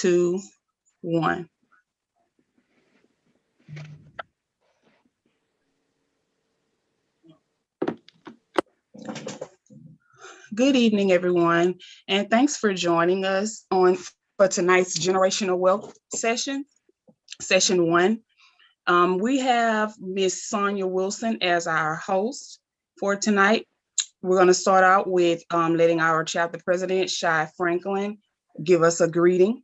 2, 1. Good evening, everyone, and thanks for joining us for tonight's Generational Wealth session 1. We have Miss Sonia Wilson as our host for tonight. We're going to start out with letting our chapter president, Shy Franklin, give us a greeting.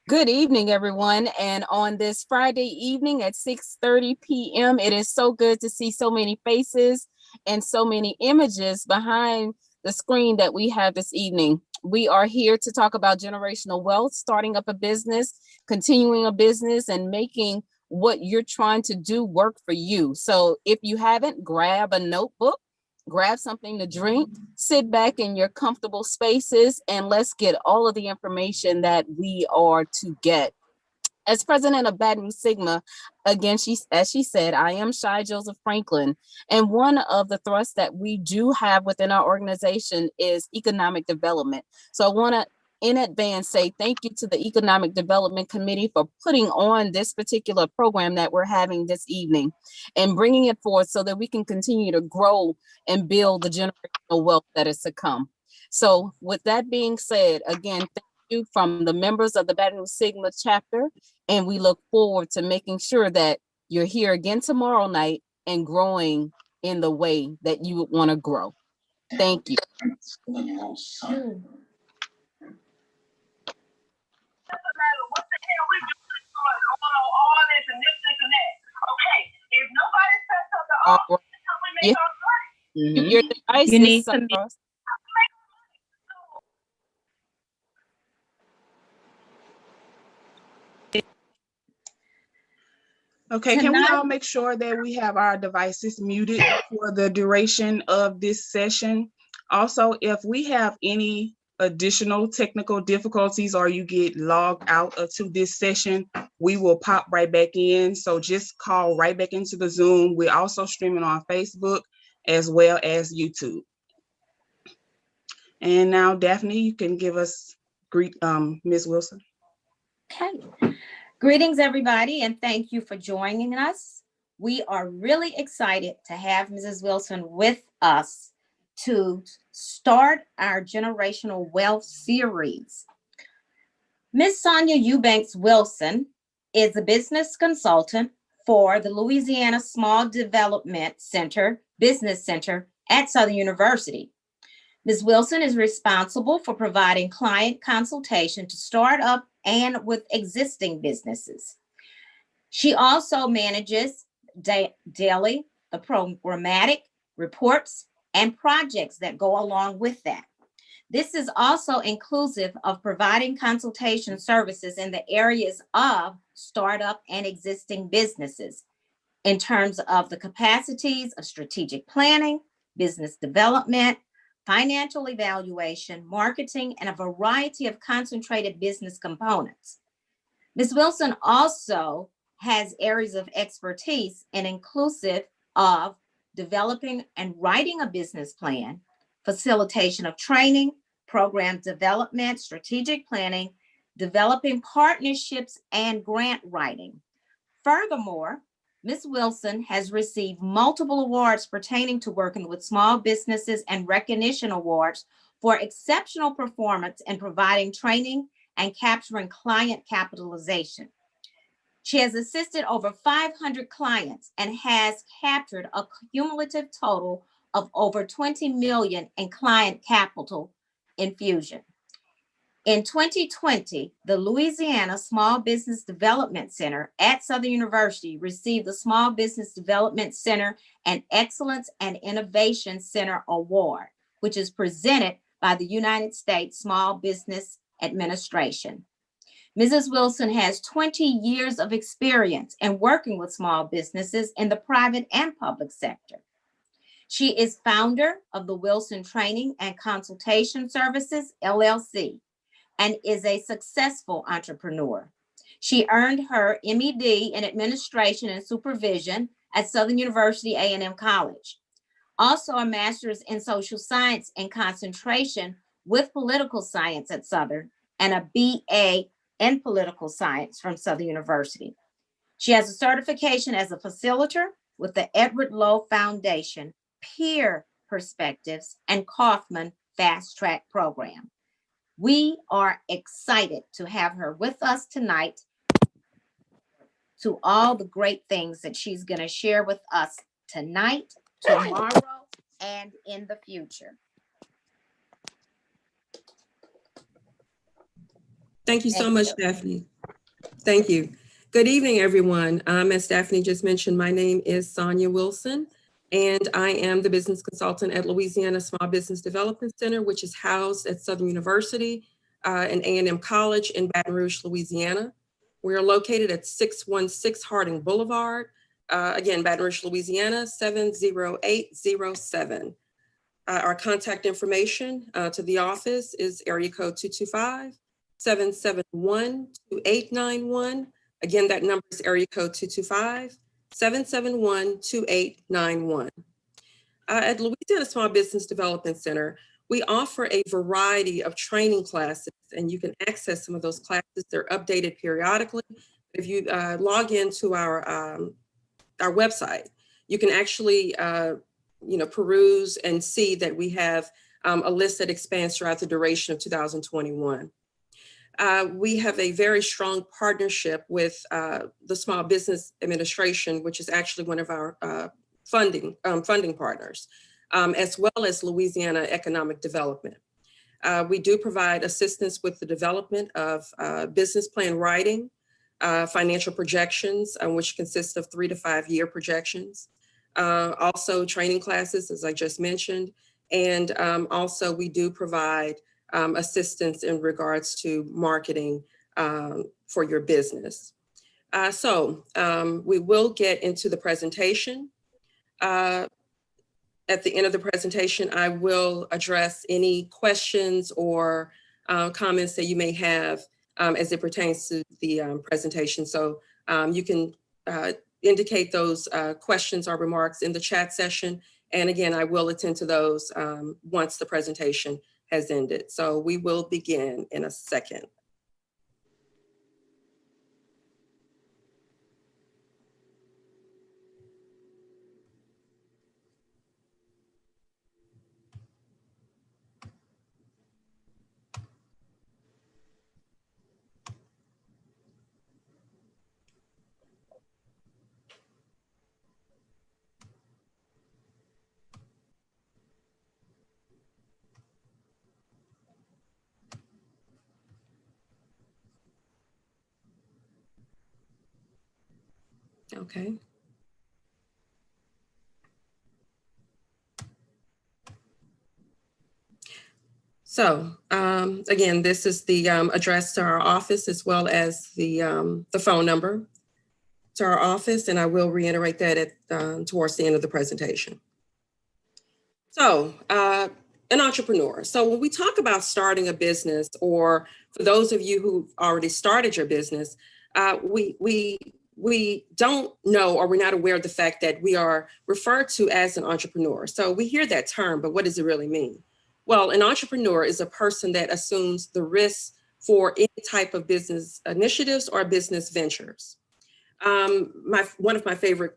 Good evening, everyone. And on this Friday evening at 6:30 p.m., it is so good to see so many faces and so many images behind the screen that we have this evening. We are here to talk about generational wealth, starting up a business, continuing a business, and making what you're trying to do work for you. So if you haven't, grab a notebook, grab something to drink, sit back in your comfortable spaces, and let's get all of the information that we are to get. As president of Baton Rouge Sigma, again, as she said, I am Shy Joseph Franklin. And one of the thrusts that we do have within our organization is economic development. So I want to in advance say thank you to the Economic Development Committee for putting on this particular program that we're having this evening and bringing it forth so that we can continue to grow and build the generational wealth that is to come. So with that being said, again, thank you from the members of the Baton Rouge Sigma chapter, and we look forward to making sure that you're here again tomorrow night and growing in the way that you would want to grow. Thank you. What the hell we doing all this and this and that? Okay, if nobody sets up the office, we make our money. Your device You is need to Okay, can we all make sure that we have our devices muted for the duration of this session? Also, if we have any additional technical difficulties or you get logged out to this session, we will pop right back in. So just call right back into the Zoom. We're also streaming on Facebook as well as YouTube. And now, Daphne, you can give us Ms. Wilson. Okay. Greetings, everybody, and thank you for joining us. We are really excited to have Mrs. Wilson with us to start our Generational Wealth series. Ms. Sonia Eubanks Wilson is a business consultant for the Louisiana Small Development Center, Business Center at Southern University. Ms. Wilson is responsible for providing client consultation to start up and with existing businesses. She also manages daily the programmatic reports and projects that go along with that. This is also inclusive of providing consultation services in the areas of startup and existing businesses in terms of the capacities of strategic planning, business development, financial evaluation, marketing, and a variety of concentrated business components. Ms. Wilson also has areas of expertise and inclusive of developing and writing a business plan, facilitation of training, program development, strategic planning, developing partnerships, and grant writing. Furthermore, Ms. Wilson has received multiple awards pertaining to working with small businesses and recognition awards for exceptional performance in providing training and capturing client capitalization. She has assisted over 500 clients and has captured a cumulative total of over 20 million in client capital infusion. In 2020, the Louisiana Small Business Development Center at Southern University received the Small Business Development Center and Excellence and Innovation Center Award, which is presented by the United States Small Business Administration. Mrs. Wilson has 20 years of experience in working with small businesses in the private and public sector. She is founder of the Wilson Training and Consultation Services, LLC, and is a successful entrepreneur. She earned her MED in Administration and Supervision at Southern University A&M College. Also a master's in social science and concentration with political science at Southern and a BA in political science from Southern University. She has a certification as a facilitator with the Edward Lowe Foundation, Peer Perspectives, and Kaufman Fast Track Program. We are excited to have her with us tonight to all the great things that she's going to share with us tonight, tomorrow, and in the future. Thank you so much, Daphne. Thank you. Good evening, everyone. As Daphne just mentioned, my name is Sonia Wilson, and I am the business consultant at Louisiana Small Business Development Center, which is housed at Southern University and A&M College in Baton Rouge, Louisiana. We are located at 616 Harding Boulevard, again, Baton Rouge, Louisiana, 70807. Our contact information to the office is area code 225-771-2891. Again, that number is area code 225-771-2891. At Louisiana Small Business Development Center, we offer a variety of training classes, and you can access some of those classes. They're updated periodically. If you log into our website, you can actually peruse and see that we have a list that expands throughout the duration of 2021. We have a very strong partnership with the Small Business Administration, which is actually one of our funding partners, as well as Louisiana Economic Development. We do provide assistance with the development of business plan writing, financial projections, which consists of 3 to 5 year projections, also training classes, as I just mentioned, and also we do provide assistance in regards to marketing for your business. We will get into the presentation. At the end of the presentation, I will address any questions or comments that you may have as it pertains to the presentation. So you can indicate those questions or remarks in the chat session. And again, I will attend to those once the presentation has ended. So we will begin in a second. Okay. So again, this is the address to our office as well as the phone number to our office, and I will reiterate that towards the end of the presentation. So an entrepreneur. So when we talk about starting a business, or for those of you who've already started your business, we don't know, or we're not aware of the fact that we are referred to as an entrepreneur. So we hear that term, but what does it really mean? Well, an entrepreneur is a person that assumes the risks for any type of business initiatives or business ventures. One of my favorite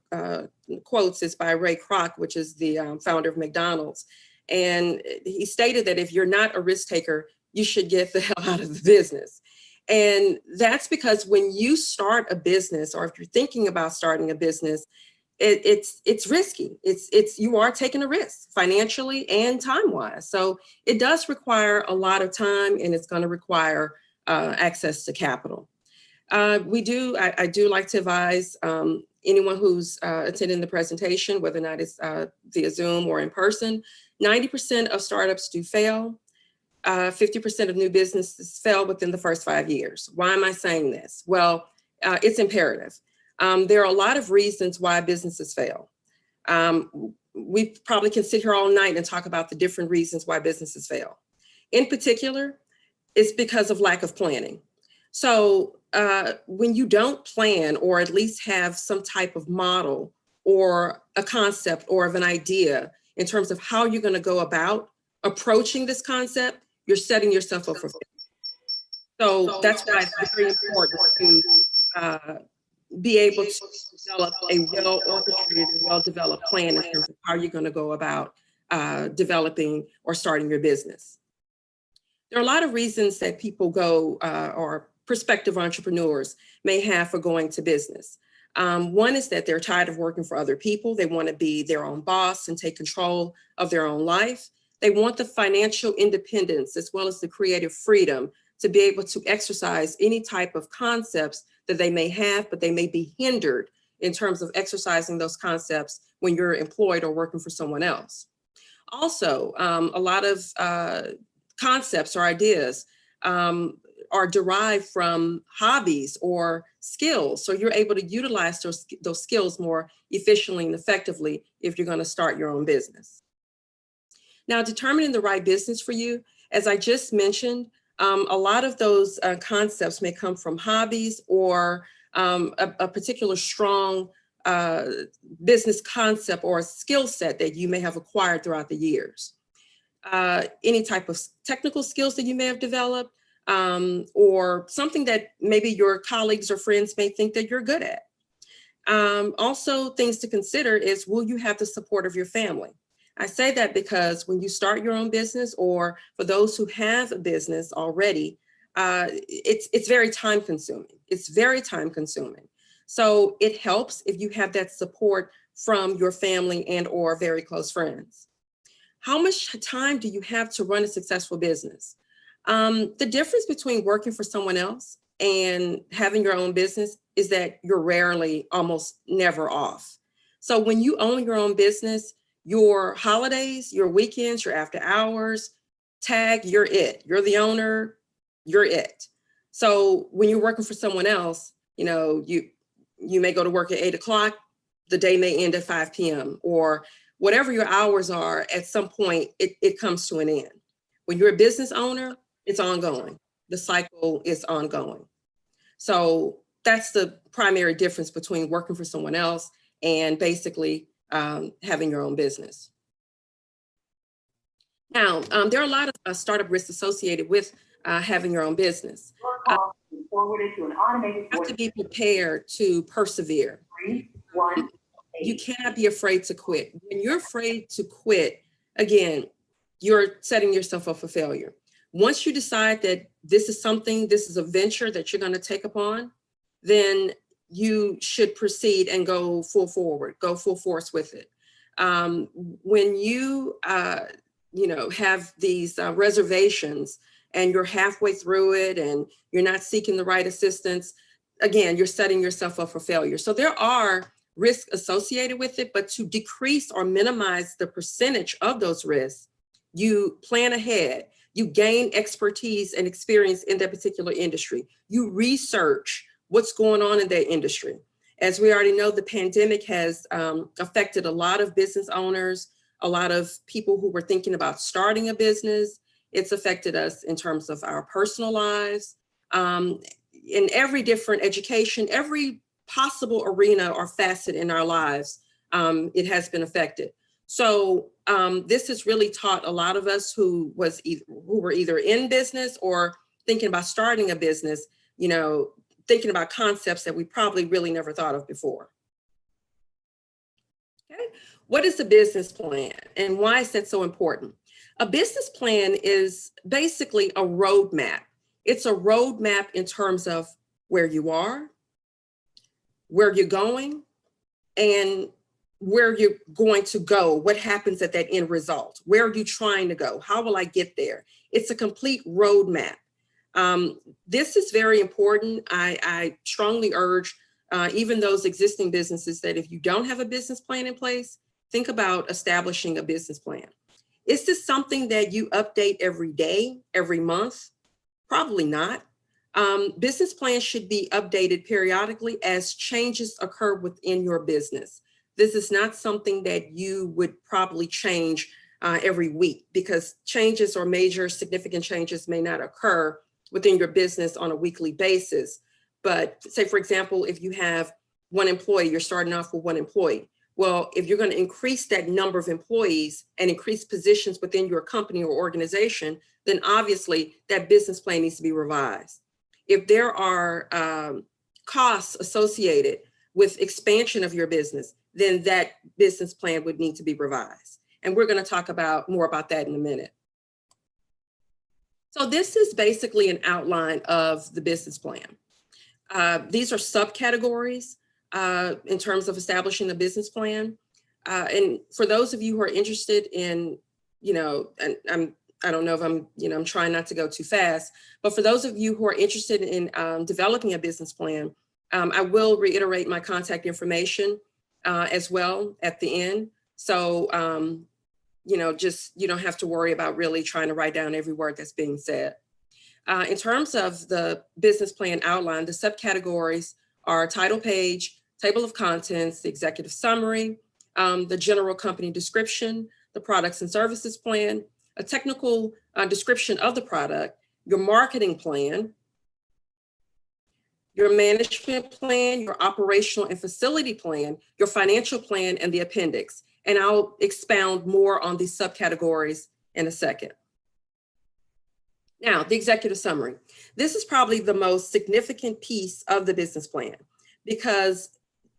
quotes is by Ray Kroc, which is the founder of McDonald's. And he stated that if you're not a risk taker, you should get the hell out of the business. And that's because when you start a business, or if you're thinking about starting a business, it's risky. You are taking a risk financially and time-wise. So it does require a lot of time, and it's going to require access to capital. I do like to advise anyone who's attending the presentation, whether or not it's via Zoom or in person, 90% of startups do fail. 50% of new businesses fail within the first 5 years. Why am I saying this? Well, it's imperative. There are a lot of reasons why businesses fail. We probably can sit here all night and talk about the different reasons why businesses fail. In particular, it's because of lack of planning. So when you don't plan, or at least have some type of model or a concept or of an idea in terms of how you're going to go about approaching this concept, you're setting yourself up for failure. So that's why it's very important to be able to develop a well-orchestrated and well-developed plan in terms of how you're going to go about developing or starting your business. There are a lot of reasons that people go or prospective entrepreneurs may have for going to business. One is that they're tired of working for other people. They want to be their own boss and take control of their own life. They want the financial independence as well as the creative freedom to be able to exercise any type of concepts that they may have, but they may be hindered in terms of exercising those concepts when you're employed or working for someone else. Also, a lot of concepts or ideas are derived from hobbies or skills. So you're able to utilize those skills more efficiently and effectively if you're going to start your own business. Now, determining the right business for you, as I just mentioned, a lot of those concepts may come from hobbies or a particular strong business concept or a skill set that you may have acquired throughout the years. Any type of technical skills that you may have developed, or something that maybe your colleagues or friends may think that you're good at. Also, things to consider is, will you have the support of your family? I say that because when you start your own business, or for those who have a business already, it's very time consuming. It's very time consuming. So it helps if you have that support from your family and or very close friends. How much time do you have to run a successful business? The difference between working for someone else and having your own business is that you're rarely, almost never off. So when you own your own business, your holidays, your weekends, your after hours, tag, you're it. You're the owner, you're it. So when you're working for someone else, you know, you may go to work at 8 o'clock, the day may end at 5 p.m. or whatever your hours are, at some point, it comes to an end. When you're a business owner, it's ongoing. The cycle is ongoing. So that's the primary difference between working for someone else and basically having your own business. Now, there are a lot of startup risks associated with having your own business. You have to be prepared to persevere. You cannot be afraid to quit. When you're afraid to quit, again, you're setting yourself up for failure. Once you decide that this is a venture that you're going to take upon, then you should proceed and go full force with it. When you, have these reservations and you're halfway through it and you're not seeking the right assistance, again, you're setting yourself up for failure. So there are risks associated with it, but to decrease or minimize the percentage of those risks, you plan ahead. You gain expertise and experience in that particular industry. You research what's going on in that industry. As we already know, the pandemic has affected a lot of business owners, a lot of people who were thinking about starting a business. It's affected us in terms of our personal lives, in every different education, every possible arena or facet in our lives, it has been affected. So this has really taught a lot of us who were either in business or thinking about starting a business, thinking about concepts that we probably really never thought of before. Okay, what is a business plan and why is that so important? A business plan is basically a roadmap. It's a roadmap in terms of where you are, where you're going, and where you're going to go, what happens at that end result, where are you trying to go, how will I get there? It's a complete roadmap. This is very important. I strongly urge even those existing businesses that if you don't have a business plan in place, think about establishing a business plan. Is this something that you update every day, every month? Probably not. Business plans should be updated periodically as changes occur within your business. This is not something that you would probably change every week because changes or major significant changes may not occur within your business on a weekly basis. But say, for example, if you have one employee, you're starting off with one employee. Well, if you're going to increase that number of employees and increase positions within your company or organization, then obviously that business plan needs to be revised. If there are costs associated with expansion of your business, then that business plan would need to be revised. And we're going to talk more about that in a minute. So this is basically an outline of the business plan. These are subcategories in terms of establishing a business plan. And for those of you who are interested in, and I don't know if I'm trying not to go too fast, but for those of you who are interested in developing a business plan, I will reiterate my contact information as well at the end. So, you don't have to worry about really trying to write down every word that's being said. In terms of the business plan outline, the subcategories are title page, table of contents, the executive summary, the general company description, the products and services plan, a technical description of the product, your marketing plan, your management plan, your operational and facility plan, your financial plan, and the appendix. And I'll expound more on these subcategories in a second. Now, the executive summary. This is probably the most significant piece of the business plan because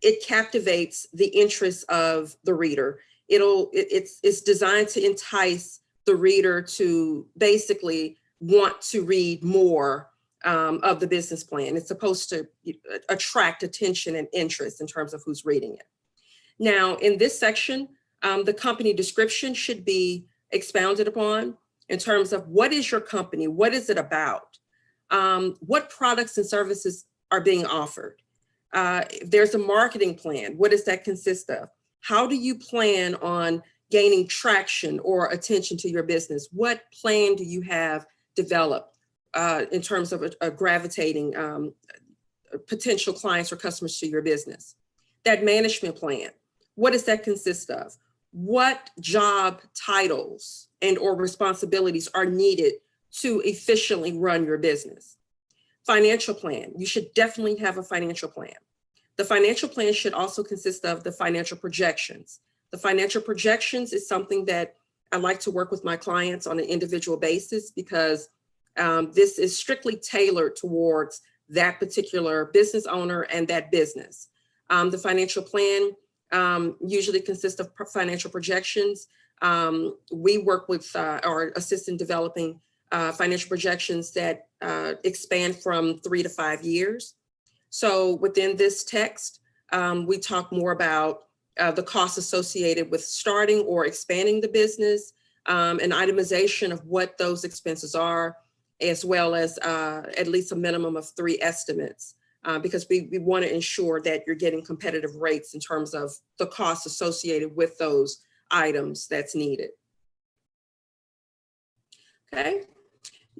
it captivates the interest of the reader. It's designed to entice the reader to basically want to read more of the business plan. It's supposed to attract attention and interest in terms of who's reading it. Now, in this section, the company description should be expounded upon in terms of what is your company? What is it about? What products and services are being offered? If there's a marketing plan, what does that consist of? How do you plan on gaining traction or attention to your business? What plan do you have developed in terms of gravitating potential clients or customers to your business? That management plan, what does that consist of? What job titles and or responsibilities are needed to efficiently run your business? Financial plan, you should definitely have a financial plan. The financial plan should also consist of the financial projections. The financial projections is something that I like to work with my clients on an individual basis because this is strictly tailored towards that particular business owner and that business. The financial plan usually consists of financial projections. We work with or assist in developing financial projections that expand from 3 to 5 years. So within this text, we talk more about the costs associated with starting or expanding the business, an itemization of what those expenses are, as well as at least a minimum of 3 estimates, because we want to ensure that you're getting competitive rates in terms of the costs associated with those items that's needed. Okay.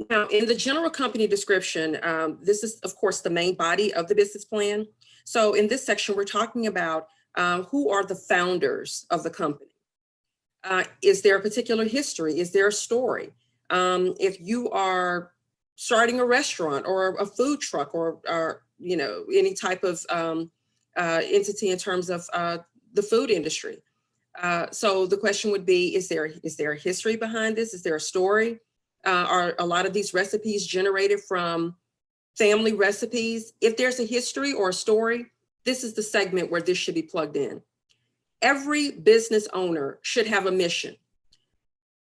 Now, in the general company description, this is, of course, the main body of the business plan. So in this section, we're talking about who are the founders of the company. Is there a particular history? Is there a story? If you are starting a restaurant or a food truck or any type of entity in terms of the food industry. So the question would be, is there a history behind this? Is there a story? Are a lot of these recipes generated from family recipes? If there's a history or a story, this is the segment where this should be plugged in. Every business owner should have a mission.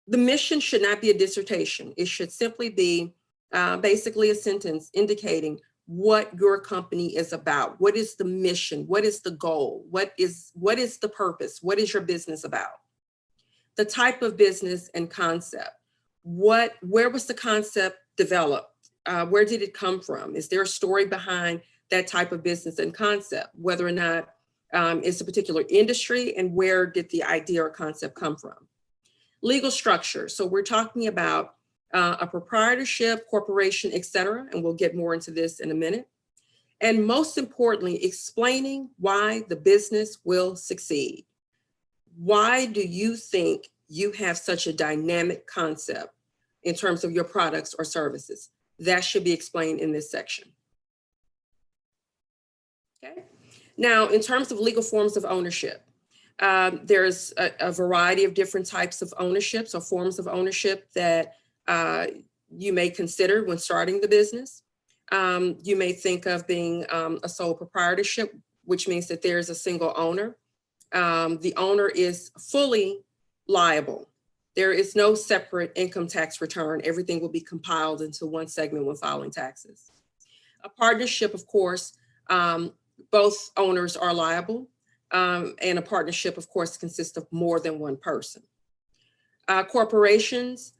The mission should not be a dissertation. It should simply be basically a sentence indicating what your company is about. What is the mission? What is the goal? What is the purpose? What is your business about? The type of business and concept. Where was the concept developed? Where did it come from? Is there a story behind that type of business and concept? Whether or not it's a particular industry, and where did the idea or concept come from? Legal structure. So we're talking about a proprietorship, corporation, etc. And we'll get more into this in a minute. And most importantly, explaining why the business will succeed. Why do you think you have such a dynamic concept in terms of your products or services? That should be explained in this section. Okay. Now, in terms of legal forms of ownership, there's a variety of different types of ownerships or forms of ownership that you may consider when starting the business. You may think of being a sole proprietorship, which means that there's a single owner. The owner is fully liable. There is no separate income tax return. Everything will be compiled into one segment when filing taxes. A partnership, of course, both owners are liable, and a partnership, of course, consists of more than one person. Corporations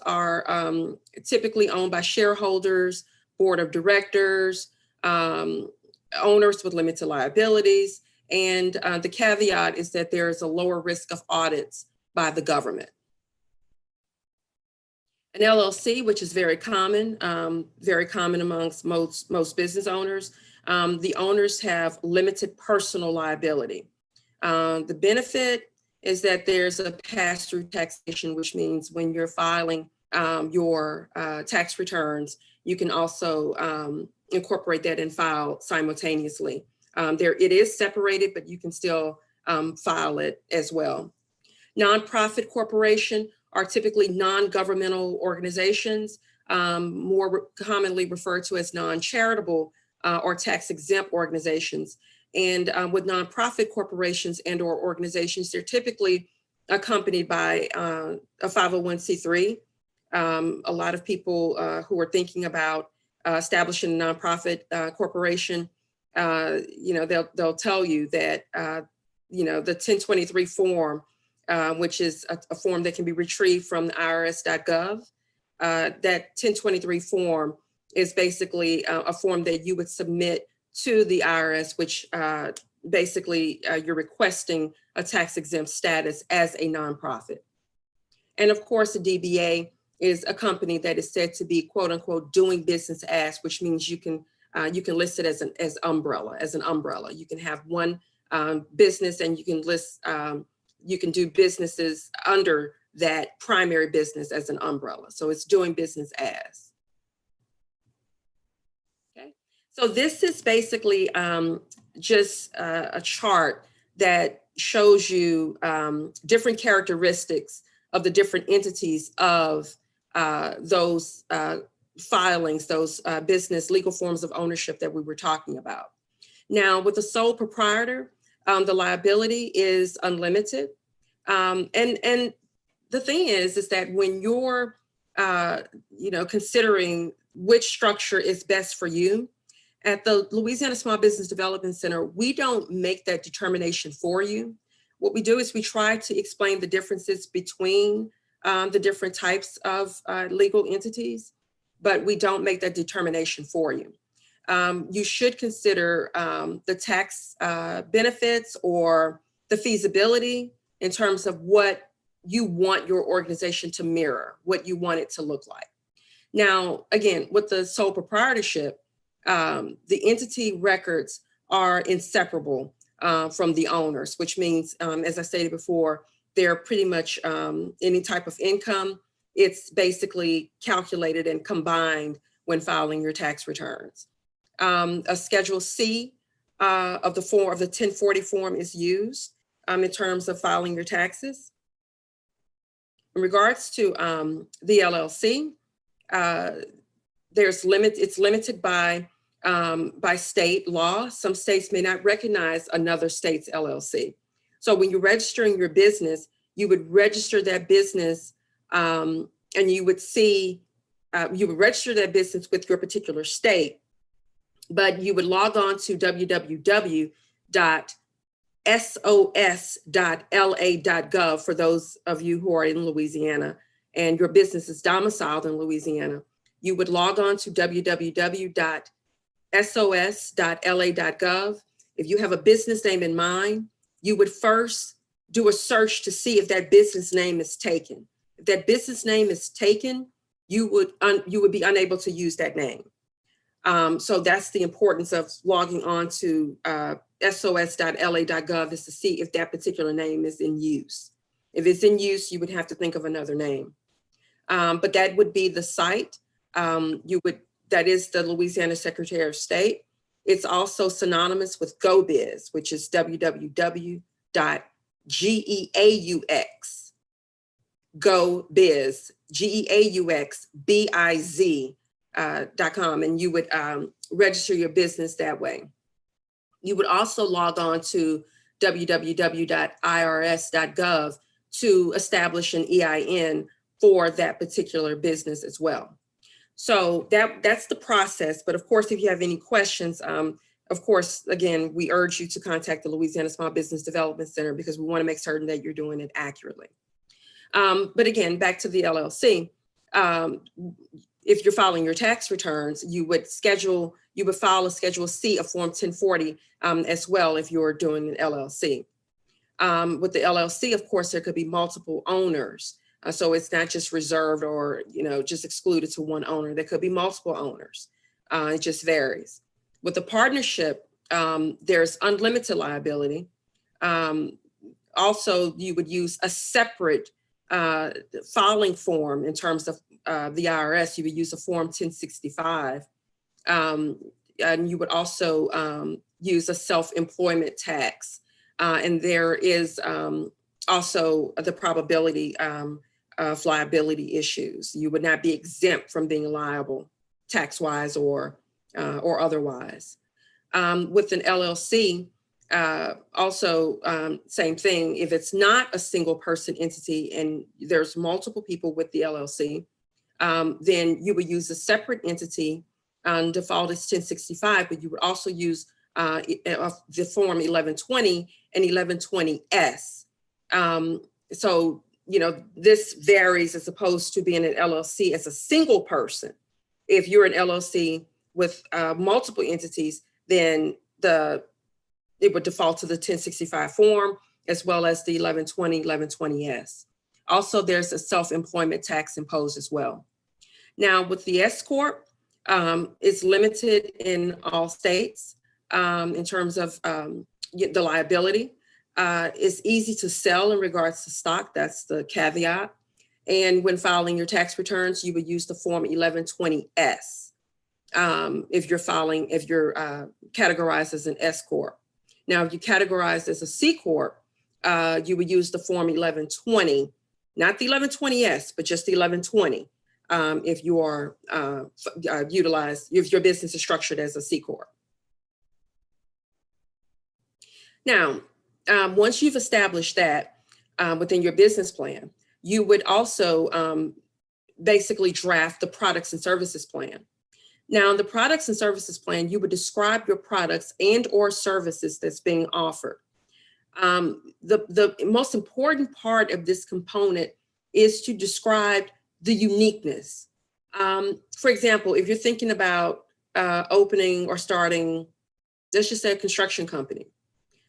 are typically owned by shareholders, board of directors, owners with limited liabilities, and the caveat is that there is a lower risk of audits by the government. An LLC, which is very common amongst most business owners, the owners have limited personal liability. The benefit is that there's a pass-through taxation, which means when you're filing your tax returns, you can also incorporate that and file simultaneously. It is separated, but you can still file it as well. Nonprofit corporation are typically non-governmental organizations, more commonly referred to as non-charitable or tax-exempt organizations. And with nonprofit corporations and or organizations, they're typically accompanied by a 501c3. A lot of people who are thinking about establishing a nonprofit corporation, they'll tell you that, the 1023 form, which is a form that can be retrieved from irs.gov. That 1023 form is basically a form that you would submit to the IRS, which basically you're requesting a tax exempt status as a nonprofit. And of course, a DBA is a company that is said to be quote unquote doing business as, which means you can list it as an umbrella. You can have one business and you can list, you can do businesses under that primary business as an umbrella. So it's doing business as. Okay, so this is basically just a chart that shows you different characteristics of the different entities of those filings, those business legal forms of ownership that we were talking about. Now, with a sole proprietor, the liability is unlimited. And the thing is that when you're, considering which structure is best for you, at the Louisiana Small Business Development Center, we don't make that determination for you. What we do is we try to explain the differences between the different types of legal entities, but we don't make that determination for you. You should consider the tax benefits or the feasibility in terms of what you want your organization to mirror, what you want it to look like. Now, again, with the sole proprietorship, the entity records are inseparable from the owners, which means, as I stated before, they're pretty much any type of income. It's basically calculated and combined when filing your tax returns. A Schedule C of the 1040 form is used in terms of filing your taxes. In regards to the LLC, it's limited by state law. Some states may not recognize another state's LLC. So when you're registering your business, you would register that business and you would register that business with your particular state, but you would log on to www.sos.la.gov for those of you who are in Louisiana and your business is domiciled in Louisiana. You would log on to www.sos.la.gov. If you have a business name in mind, you would first do a search to see if that business name is taken. If that business name is taken, you would be unable to use that name. So that's the importance of logging on to sos.la.gov, is to see if that particular name is in use. If it's in use, you would have to think of another name. But that would be the site. That is the Louisiana Secretary of State. It's also synonymous with GoBiz, which is www.geaux, GoBiz, GEAUXBIZ.com, and you would register your business that way. You would also log on to www.irs.gov to establish an EIN for that particular business as well. So that's the process. But of course, if you have any questions, of course, again, we urge you to contact the Louisiana Small Business Development Center because we want to make certain that you're doing it accurately. But again, back to the LLC. If you're filing your tax returns, you would file a Schedule C of Form 1040 as well if you're doing an LLC. With the LLC, of course, there could be multiple owners. So it's not just reserved or, just excluded to one owner. There could be multiple owners. It just varies. With the partnership, there's unlimited liability. Also, you would use a separate filing form in terms of the IRS. You would use a Form 1065. And you would also use a self-employment tax. And there is also the probability of liability issues. You would not be exempt from being liable tax-wise or otherwise. With an LLC, also same thing. If it's not a single person entity and there's multiple people with the LLC, then you would use a separate entity. Default is 1065, but you would also use the Form 1120 and 1120S. So, this varies as opposed to being an LLC as a single person. If you're an LLC with multiple entities, then it would default to the 1065 form as well as the 1120, 1120S. Also, there's a self-employment tax imposed as well. Now, with the S Corp, it's limited in all states in terms of the liability. It's easy to sell in regards to stock. That's the caveat. And when filing your tax returns, you would use the Form 1120S if you're categorized as an S Corp. Now, if you categorized as a C Corp, you would use the Form 1120, not the 1120S, but just the 1120 if you are if your business is structured as a C Corp. Now, once you've established that within your business plan, you would also basically draft the products and services plan. Now, in the products and services plan, you would describe your products and or services that's being offered. The most important part of this component is to describe the uniqueness. For example, if you're thinking about opening or starting, let's just say a construction company.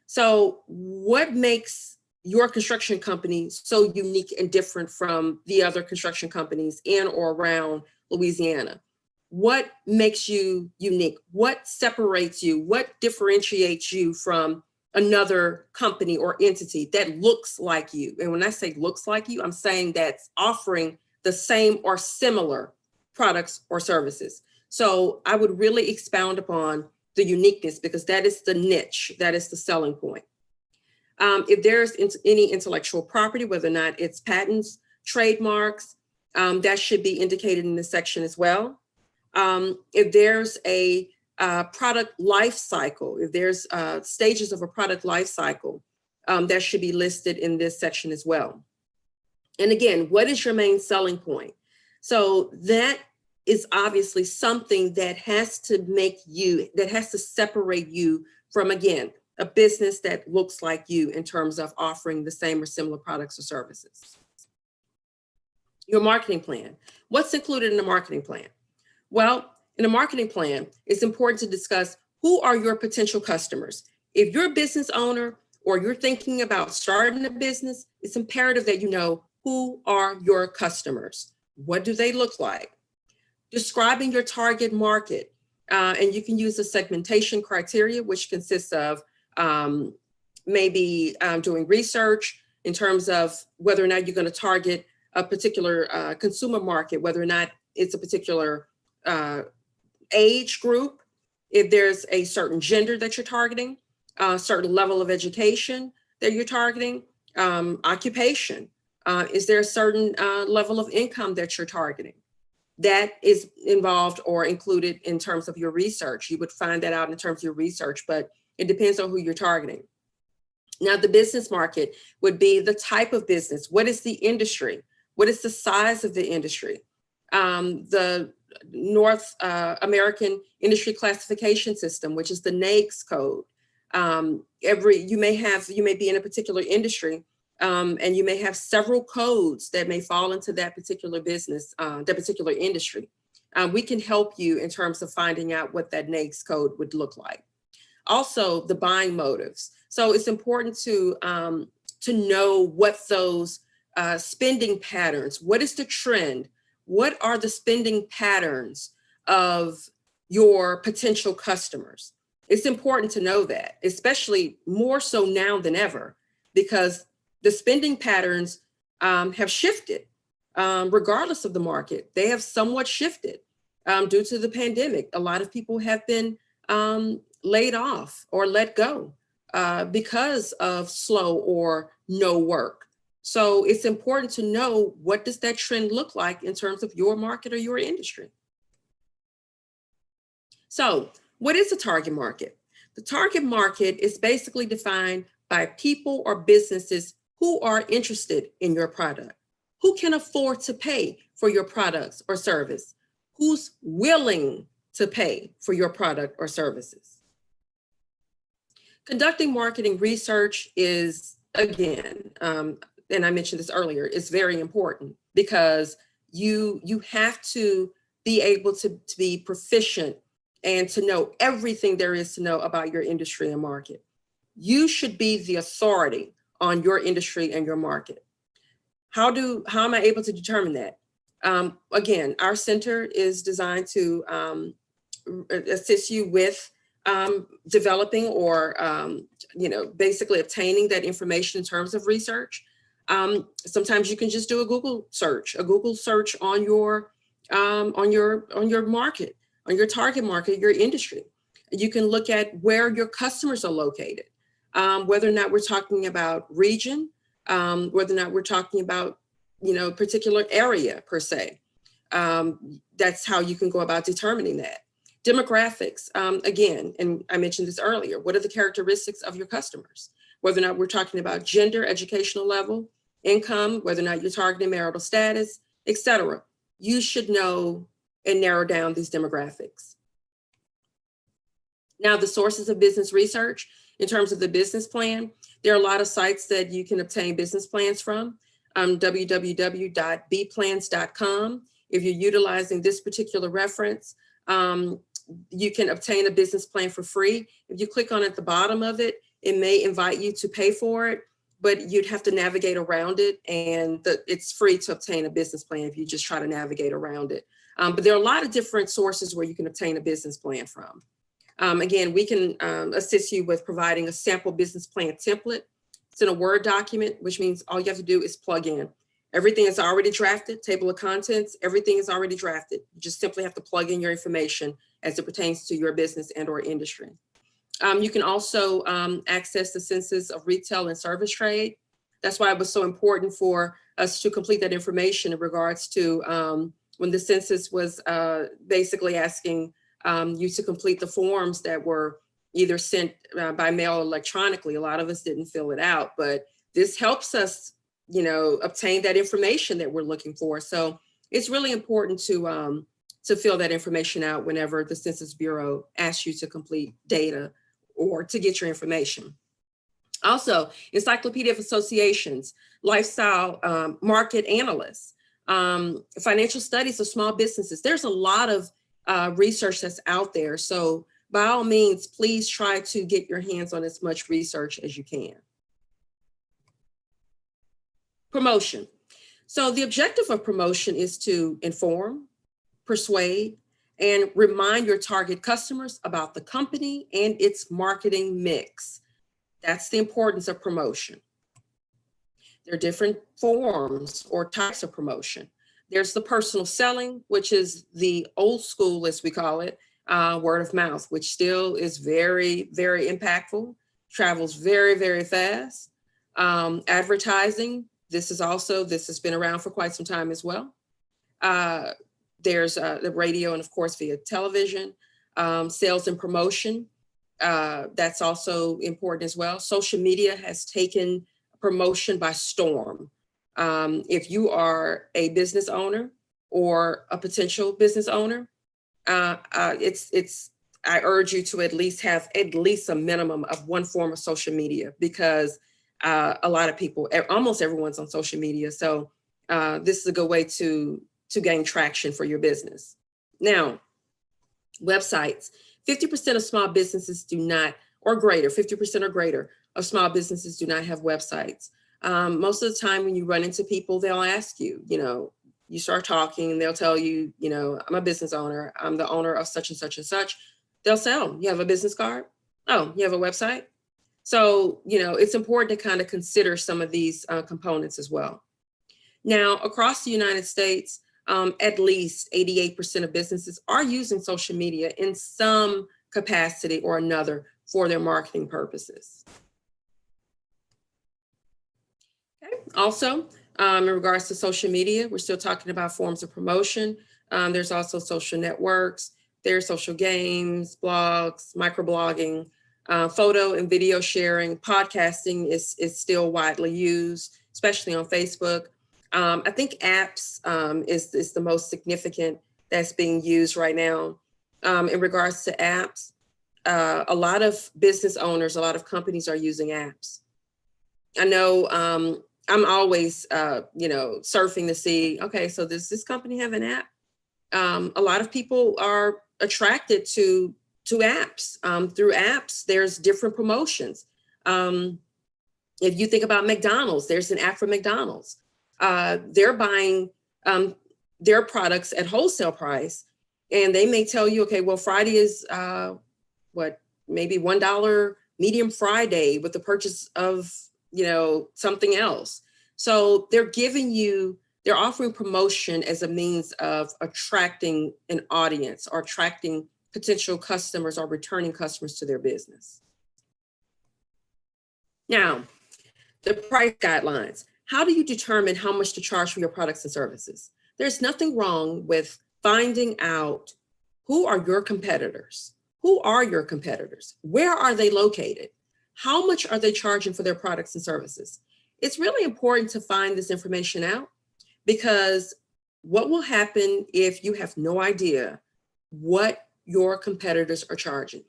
So what makes your construction company so unique and different from the other construction companies in or around Louisiana? What makes you unique? What separates you? What differentiates you from another company or entity that looks like you? And when I say looks like you, I'm saying that's offering the same or similar products or services. So I would really expound upon the uniqueness because that is the niche, that is the selling point. If there's any intellectual property, whether or not it's patents, trademarks, that should be indicated in this section as well. If there's a product life cycle, if there's stages of a product life cycle, that should be listed in this section as well. And again, what is your main selling point? So that is obviously something that has to separate you from, again, a business that looks like you in terms of offering the same or similar products or services. Your marketing plan. What's included in the marketing plan? Well, in a marketing plan, it's important to discuss who are your potential customers. If you're a business owner or you're thinking about starting a business, it's imperative that you know who are your customers. What do they look like? Describing your target market. And you can use a segmentation criteria, which consists of maybe doing research in terms of whether or not you're going to target a particular consumer market, whether or not it's a particular age group, if there's a certain gender that you're targeting, a certain level of education that you're targeting, occupation. Is there a certain level of income that you're targeting? That is involved or included in terms of your research. You would find that out in terms of your research, but it depends on who you're targeting. Now, the business market would be the type of business. What is the industry? What is the size of the industry? The North American Industry Classification System, which is the NAICS code. You may be in a particular industry, and you may have several codes that may fall into that particular business, that particular industry. We can help you in terms of finding out what that NAICS code would look like. Also, the buying motives. So it's important to know what those spending patterns, what is the trend? What are the spending patterns of your potential customers? It's important to know that, especially more so now than ever, because the spending patterns have shifted regardless of the market. They have somewhat shifted due to the pandemic. A lot of people have been laid off or let go because of slow or no work. So it's important to know, what does that trend look like in terms of your market or your industry? So what is the target market? The target market is basically defined by people or businesses who are interested in your product, who can afford to pay for your products or service, who's willing to pay for your product or services. Conducting marketing research is, again, and I mentioned this earlier, is very important, because you have to be able to be proficient and to know everything there is to know about your industry and market. You should be the authority on your industry and your market. How am I able to determine that? Again, our center is designed to assist you with developing or basically obtaining that information in terms of research. Sometimes you can just do a Google search on your market, on your target market, your industry. You can look at where your customers are located, whether or not we're talking about region, whether or not we're talking about, particular area per se. That's how you can go about determining that. Demographics, again, and I mentioned this earlier, what are the characteristics of your customers? Whether or not we're talking about gender, educational level, income, whether or not you're targeting marital status, etc. You should know and narrow down these demographics. Now, the sources of business research, in terms of the business plan, there are a lot of sites that you can obtain business plans from. www.bplans.com. If you're utilizing this particular reference, you can obtain a business plan for free. If you click on at the bottom of it, it may invite you to pay for it, but you'd have to navigate around it, and it's free to obtain a business plan if you just try to navigate around it. But there are a lot of different sources where you can obtain a business plan from. Again, we can assist you with providing a sample business plan template. It's in a Word document, which means all you have to do is plug in. Everything is already drafted, table of contents, everything is already drafted. You just simply have to plug in your information as it pertains to your business and or industry. You can also access the census of retail and service trade. That's why it was so important for us to complete that information in regards to when the census was basically asking you to complete the forms that were either sent by mail or electronically. A lot of us didn't fill it out, but this helps us, obtain that information that we're looking for. So it's really important to fill that information out whenever the Census Bureau asks you to complete data or to get your information. Also, Encyclopedia of Associations, lifestyle market analysts, financial studies of small businesses. There's a lot of research that's out there. So by all means, please try to get your hands on as much research as you can. Promotion. So the objective of promotion is to inform, persuade, and remind your target customers about the company and its marketing mix. That's the importance of promotion. There are different forms or types of promotion. There's the personal selling, which is the old school, as we call it, word of mouth, which still is very, very impactful, travels very, very fast. Advertising, This has been around for quite some time as well. There's the radio and of course via television, sales and promotion. That's also important as well. Social media has taken promotion by storm. If you are a business owner or a potential business owner, I urge you to at least have at least a minimum of one form of social media, because a lot of people, almost everyone's on social media. So this is a good way to gain traction for your business. Now, websites, 50% of small businesses do not, or greater, 50% or greater of small businesses do not have websites. Most of the time when you run into people, they'll ask you, you start talking and they'll tell you, I'm a business owner. I'm the owner of such and such and such. They'll say, oh, you have a business card? Oh, you have a website? So, it's important to kind of consider some of these components as well. Now, across the United States, at least 88% of businesses are using social media in some capacity or another for their marketing purposes. Okay. Also, in regards to social media, we're still talking about forms of promotion. There's also social networks, there's social games, blogs, microblogging, photo and video sharing. Podcasting is still widely used, especially on Facebook. I think apps is the most significant that's being used right now. In regards to apps, a lot of business owners, a lot of companies are using apps. I know I'm always, surfing to see, okay, so does this company have an app? A lot of people are attracted to apps. Through apps, there's different promotions. If you think about McDonald's, there's an app for McDonald's. They're buying their products at wholesale price, and they may tell you, okay, well, Friday is maybe $1 medium Friday with the purchase of, something else. So they're offering promotion as a means of attracting an audience or attracting potential customers or returning customers to their business. Now, the price guidelines. How do you determine how much to charge for your products and services? There's nothing wrong with finding out who are your competitors. Who are your competitors? Where are they located? How much are they charging for their products and services? It's really important to find this information out, because what will happen if you have no idea what your competitors are charging?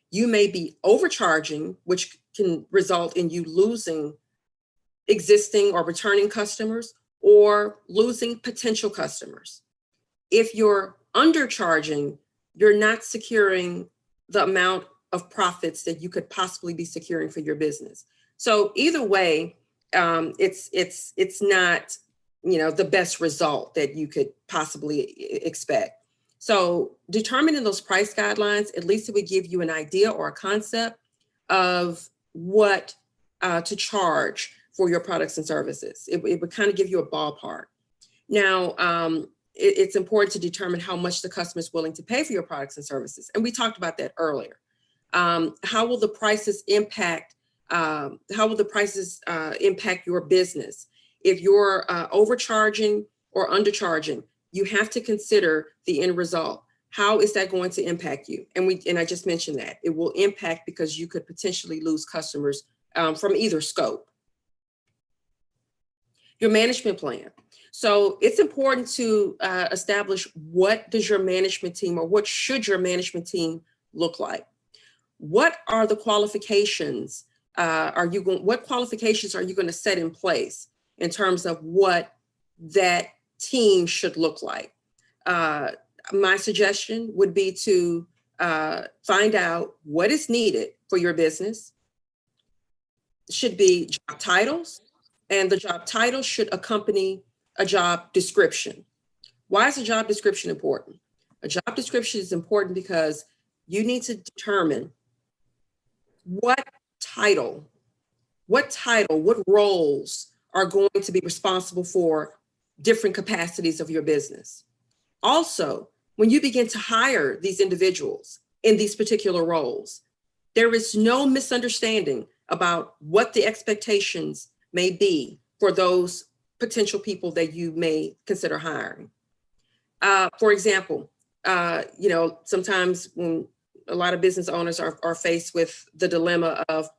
You may be overcharging, which can result in you losing existing or returning customers or losing potential customers. If you're undercharging, you're not securing the amount of profits that you could possibly be securing for your business. So either way, it's not, the best result that you could possibly expect. So determining those price guidelines, at least it would give you an idea or a concept of what to charge for your products and services. It would kind of give you a ballpark. Now, it's important to determine how much the customer is willing to pay for your products and services. And we talked about that earlier. How will the prices impact your business? If you're overcharging or undercharging, you have to consider the end result. How is that going to impact you? And I just mentioned that it will impact because you could potentially lose customers from either scope. Your management plan. So it's important to establish what does your management team, or what should your management team look like? What are the qualifications? What qualifications are you going to set in place in terms of what that team should look like? My suggestion would be to find out what is needed for your business. It should be job titles, and the job title should accompany a job description. Why is a job description important? A job description is important because you need to determine what roles are going to be responsible for different capacities of your business. Also, when you begin to hire these individuals in these particular roles, there is no misunderstanding about what the expectations may be for those potential people that you may consider hiring. For example, sometimes when a lot of business owners are faced with the dilemma of,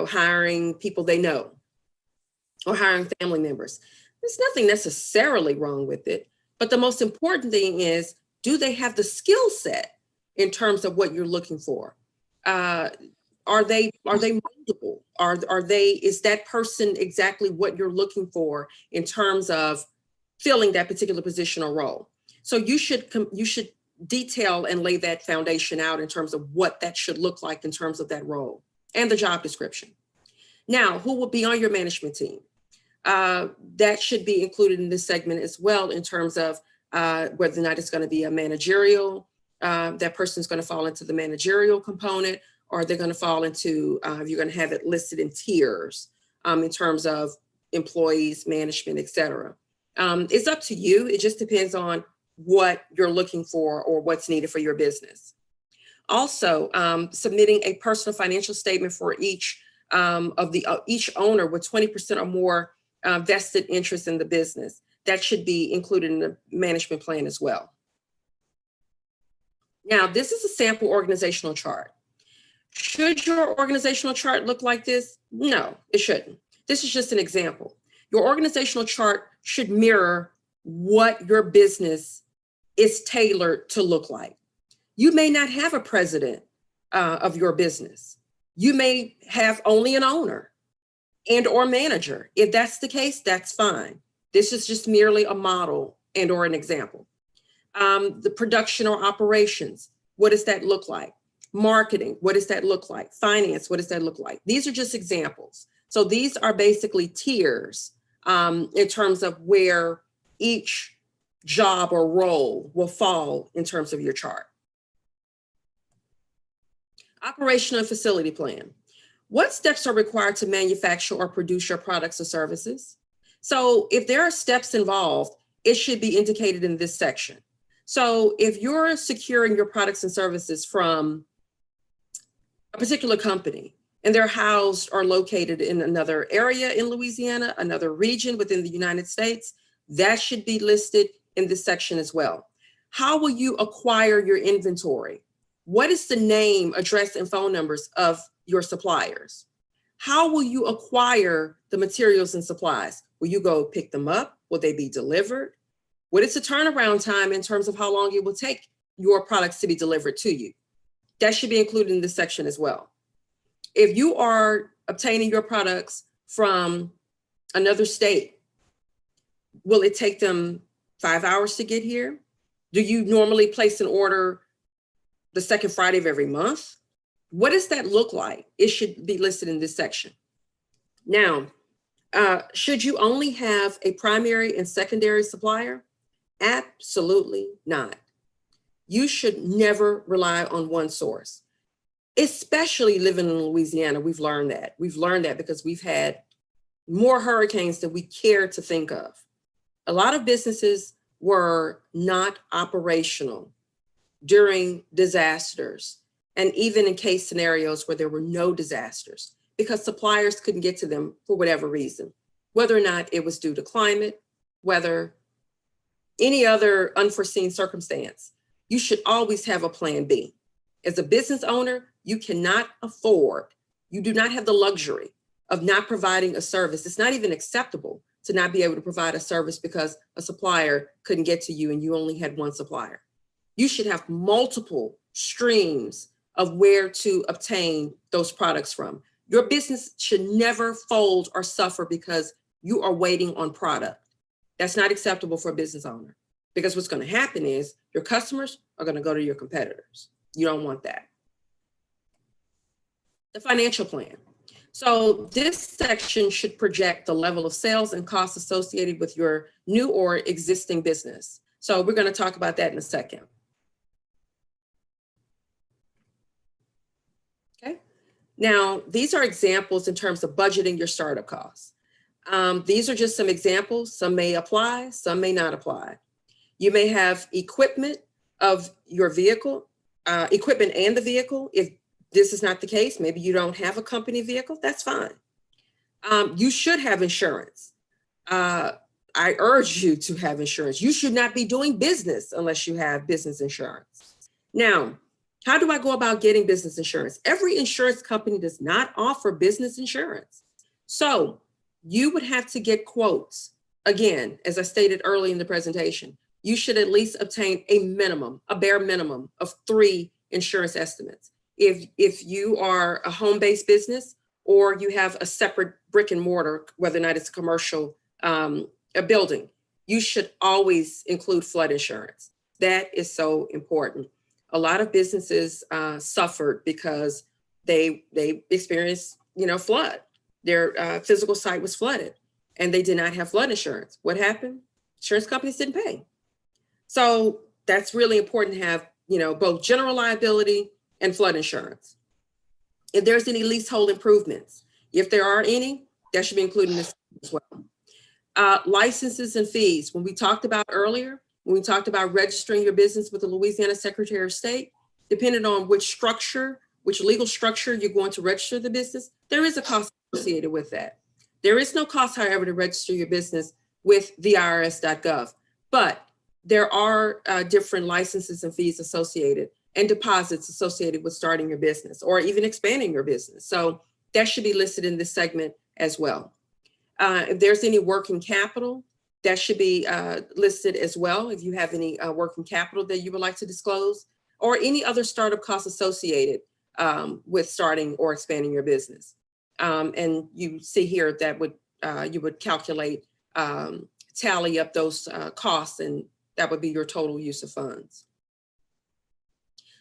hiring people they know or hiring family members. There's nothing necessarily wrong with it, but the most important thing is, do they have the skill set in terms of what you're looking for? Are they moldable? Is that person exactly what you're looking for in terms of filling that particular position or role? So you should detail and lay that foundation out in terms of what that should look like in terms of that role and the job description. Now, who will be on your management team? That should be included in this segment as well in terms of whether or not it's going to be a managerial, that person's going to fall into the managerial component, or they're going to fall into, you're going to have it listed in tiers in terms of employees, management, et cetera. It's up to you. It just depends on what you're looking for or what's needed for your business. Also, submitting a personal financial statement for each each owner with 20% or more vested interest in the business. That should be included in the management plan as well. Now, this is a sample organizational chart. Should your organizational chart look like this? No, it shouldn't. This is just an example. Your organizational chart should mirror what your business is tailored to look like. You may not have a president of your business. You may have only an owner and or manager. If that's the case, that's fine. This is just merely a model and or an example. The production or operations, what does that look like? Marketing, what does that look like? Finance, what does that look like? These are just examples. So these are basically tiers in terms of where each job or role will fall in terms of your chart. Operational and facility plan. What steps are required to manufacture or produce your products or services? So if there are steps involved, it should be indicated in this section. So if you're securing your products and services from a particular company and they're housed or located in another area in Louisiana, another region within the United States, that should be listed in this section as well. How will you acquire your inventory? What is the name, address, and phone numbers of your suppliers? How will you acquire the materials and supplies? Will you go pick them up? Will they be delivered? What is the turnaround time in terms of how long it will take your products to be delivered to you? That should be included in this section as well. If you are obtaining your products from another state, will it take them 5 hours to get here? Do you normally place an order the second Friday of every month? What does that look like? It should be listed in this section. Now, should you only have a primary and secondary supplier? Absolutely not. You should never rely on one source, especially living in Louisiana. We've learned that. We've learned that because we've had more hurricanes than we care to think of. A lot of businesses were not operational during disasters, and even in case scenarios where there were no disasters, because suppliers couldn't get to them for whatever reason, whether or not it was due to climate, whether any other unforeseen circumstance. You should always have a plan B. As a business owner, you cannot afford, you do not have the luxury of not providing a service. It's not even acceptable to not be able to provide a service because a supplier couldn't get to you and you only had one supplier. You should have multiple streams of where to obtain those products from. Your business should never fold or suffer because you are waiting on product. That's not acceptable for a business owner, because what's going to happen is your customers are going to go to your competitors. You don't want that. The financial plan. So this section should project the level of sales and costs associated with your new or existing business. So we're going to talk about that in a second. Okay. Now, these are examples in terms of budgeting your startup costs. These are just some examples. Some may apply, some may not apply. You may have equipment of your vehicle, equipment and the vehicle. If this is not the case, maybe you don't have a company vehicle, that's fine. You should have insurance. I urge you to have insurance. You should not be doing business unless you have business insurance. Now, how do I go about getting business insurance? Every insurance company does not offer business insurance. So you would have to get quotes. Again, as I stated early in the presentation, you should at least obtain a bare minimum of 3 insurance estimates. If you are a home-based business or you have a separate brick and mortar, whether or not it's a commercial a building, you should always include flood insurance. That is so important. A lot of businesses suffered because they experienced, flood. Their physical site was flooded and they did not have flood insurance. What happened? Insurance companies didn't pay. So that's really important to have, both general liability and flood insurance. If there's any leasehold improvements, if there are any, that should be included in this as well. Licenses and fees. When we talked about earlier, when we talked about registering your business with the Louisiana Secretary of State, depending on which legal structure you're going to register the business, there is a cost associated with that. There is no cost, however, to register your business with the IRS.gov, but there are different licenses and fees associated and deposits associated with starting your business or even expanding your business. So that should be listed in this segment as well. If there's any working capital, that should be listed as well. If you have any working capital that you would like to disclose, or any other startup costs associated with starting or expanding your business. And you see here that you would calculate, tally up those costs, and that would be your total use of funds.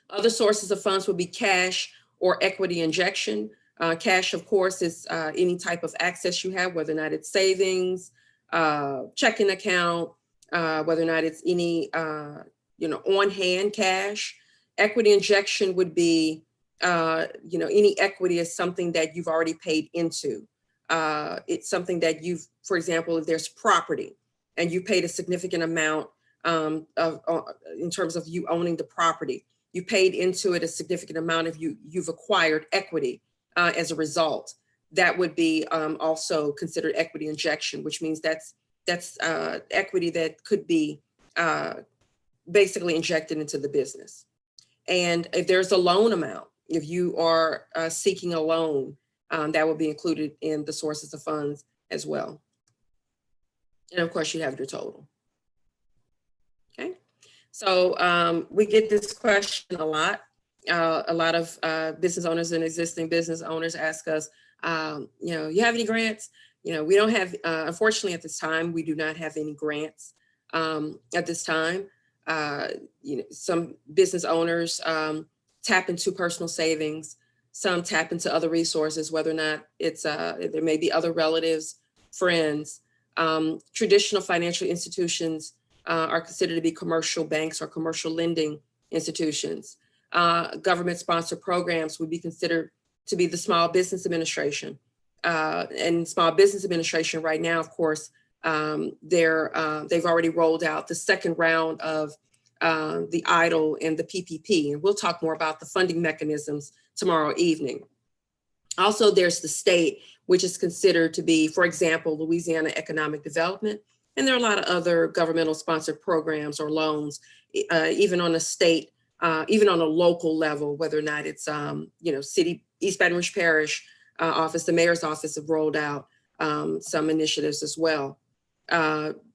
Other sources of funds would be cash or equity injection. Cash, of course, is any type of access you have, whether or not it's savings, checking account, whether or not it's any, on-hand cash. Equity injection would be, any equity is something that you've already paid into. It's something that for example, if there's property and you paid a significant amount in terms of you owning the property, you paid into it a significant amount if you've acquired equity as a result. That would be also considered equity injection, which means that's equity that could be basically injected into the business. And if there's a loan amount, if you are seeking a loan, that will be included in the sources of funds as well. And of course, you have your total. Okay, so we get this question a lot. A lot of business owners and existing business owners ask us, you have any grants? We don't have, unfortunately at this time, we do not have any grants at this time. Some business owners tap into personal savings, some tap into other resources, whether or not it's, there may be other relatives, friends. Traditional financial institutions are considered to be commercial banks or commercial lending institutions. Government-sponsored programs would be considered to be the Small Business Administration. And Small Business Administration right now, of course, they've already rolled out the second round of the EIDL and the PPP. And we'll talk more about the funding mechanisms tomorrow evening. Also, there's the state, which is considered to be, for example, Louisiana Economic Development. And there are a lot of other governmental sponsored programs or loans, even on a state, even on a local level, whether or not it's, city, East Baton Rouge Parish office, the mayor's office have rolled out some initiatives as well.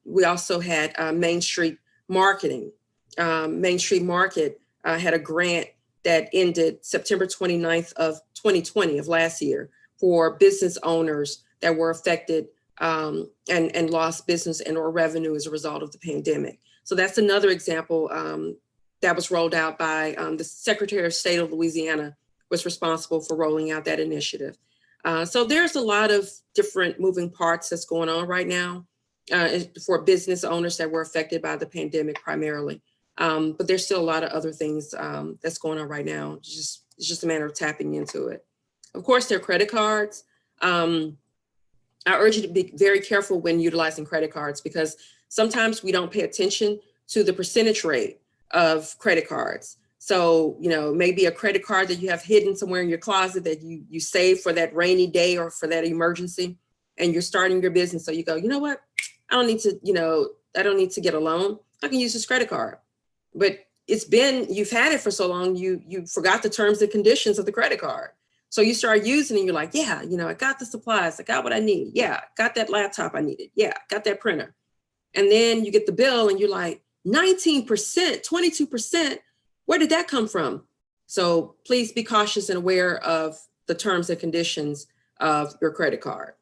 We also had Main Street Marketing. Main Street Market had a grant that ended September 29th of 2020 of last year for business owners that were affected and lost business and or revenue as a result of the pandemic. So that's another example that was rolled out by the Secretary of State of Louisiana was responsible for rolling out that initiative. So there's a lot of different moving parts that's going on right now for business owners that were affected by the pandemic primarily. But there's still a lot of other things that's going on right now. It's just a matter of tapping into it. Of course, there are credit cards. I urge you to be very careful when utilizing credit cards because sometimes we don't pay attention to the percentage rate of credit cards. So, maybe a credit card that you have hidden somewhere in your closet that you save for that rainy day or for that emergency, and you're starting your business. So you go, you know what? I don't need to, I don't need to get a loan. I can use this credit card. But you've had it for so long, you forgot the terms and conditions of the credit card. So you start using it and you're like, yeah, I got the supplies. I got what I need. Yeah, got that laptop I needed. Yeah, got that printer. And then you get the bill and you're like, 19%, 22%. Where did that come from? So please be cautious and aware of the terms and conditions of your credit card.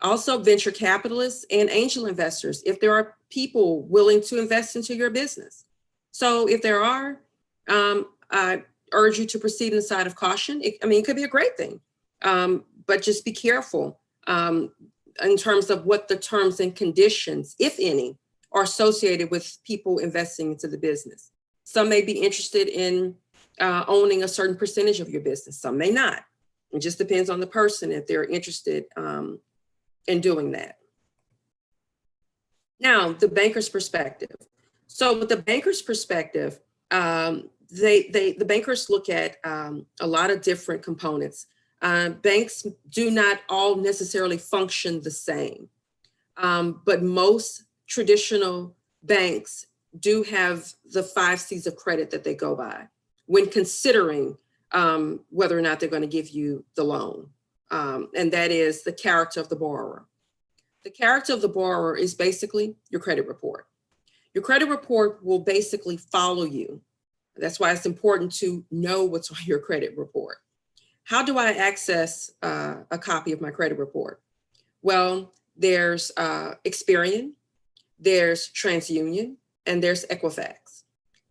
Also, venture capitalists and angel investors, if there are people willing to invest into your business. So if there are, I urge you to proceed in the side of caution. It could be a great thing, but just be careful in terms of what the terms and conditions, if any, are associated with people investing into the business. Some may be interested in owning a certain percentage of your business. Some may not. It just depends on the person if they're interested in doing that. Now, the banker's perspective. So with the banker's perspective, the bankers look at a lot of different components. Banks do not all necessarily function the same, but most traditional banks do have the 5 C's of credit that they go by when considering whether or not they're going to give you the loan. And that is the character of the borrower. The character of the borrower is basically your credit report. Your credit report will basically follow you. That's why it's important to know what's on your credit report. How do I access a copy of my credit report? Well, there's Experian, there's TransUnion, and there's Equifax.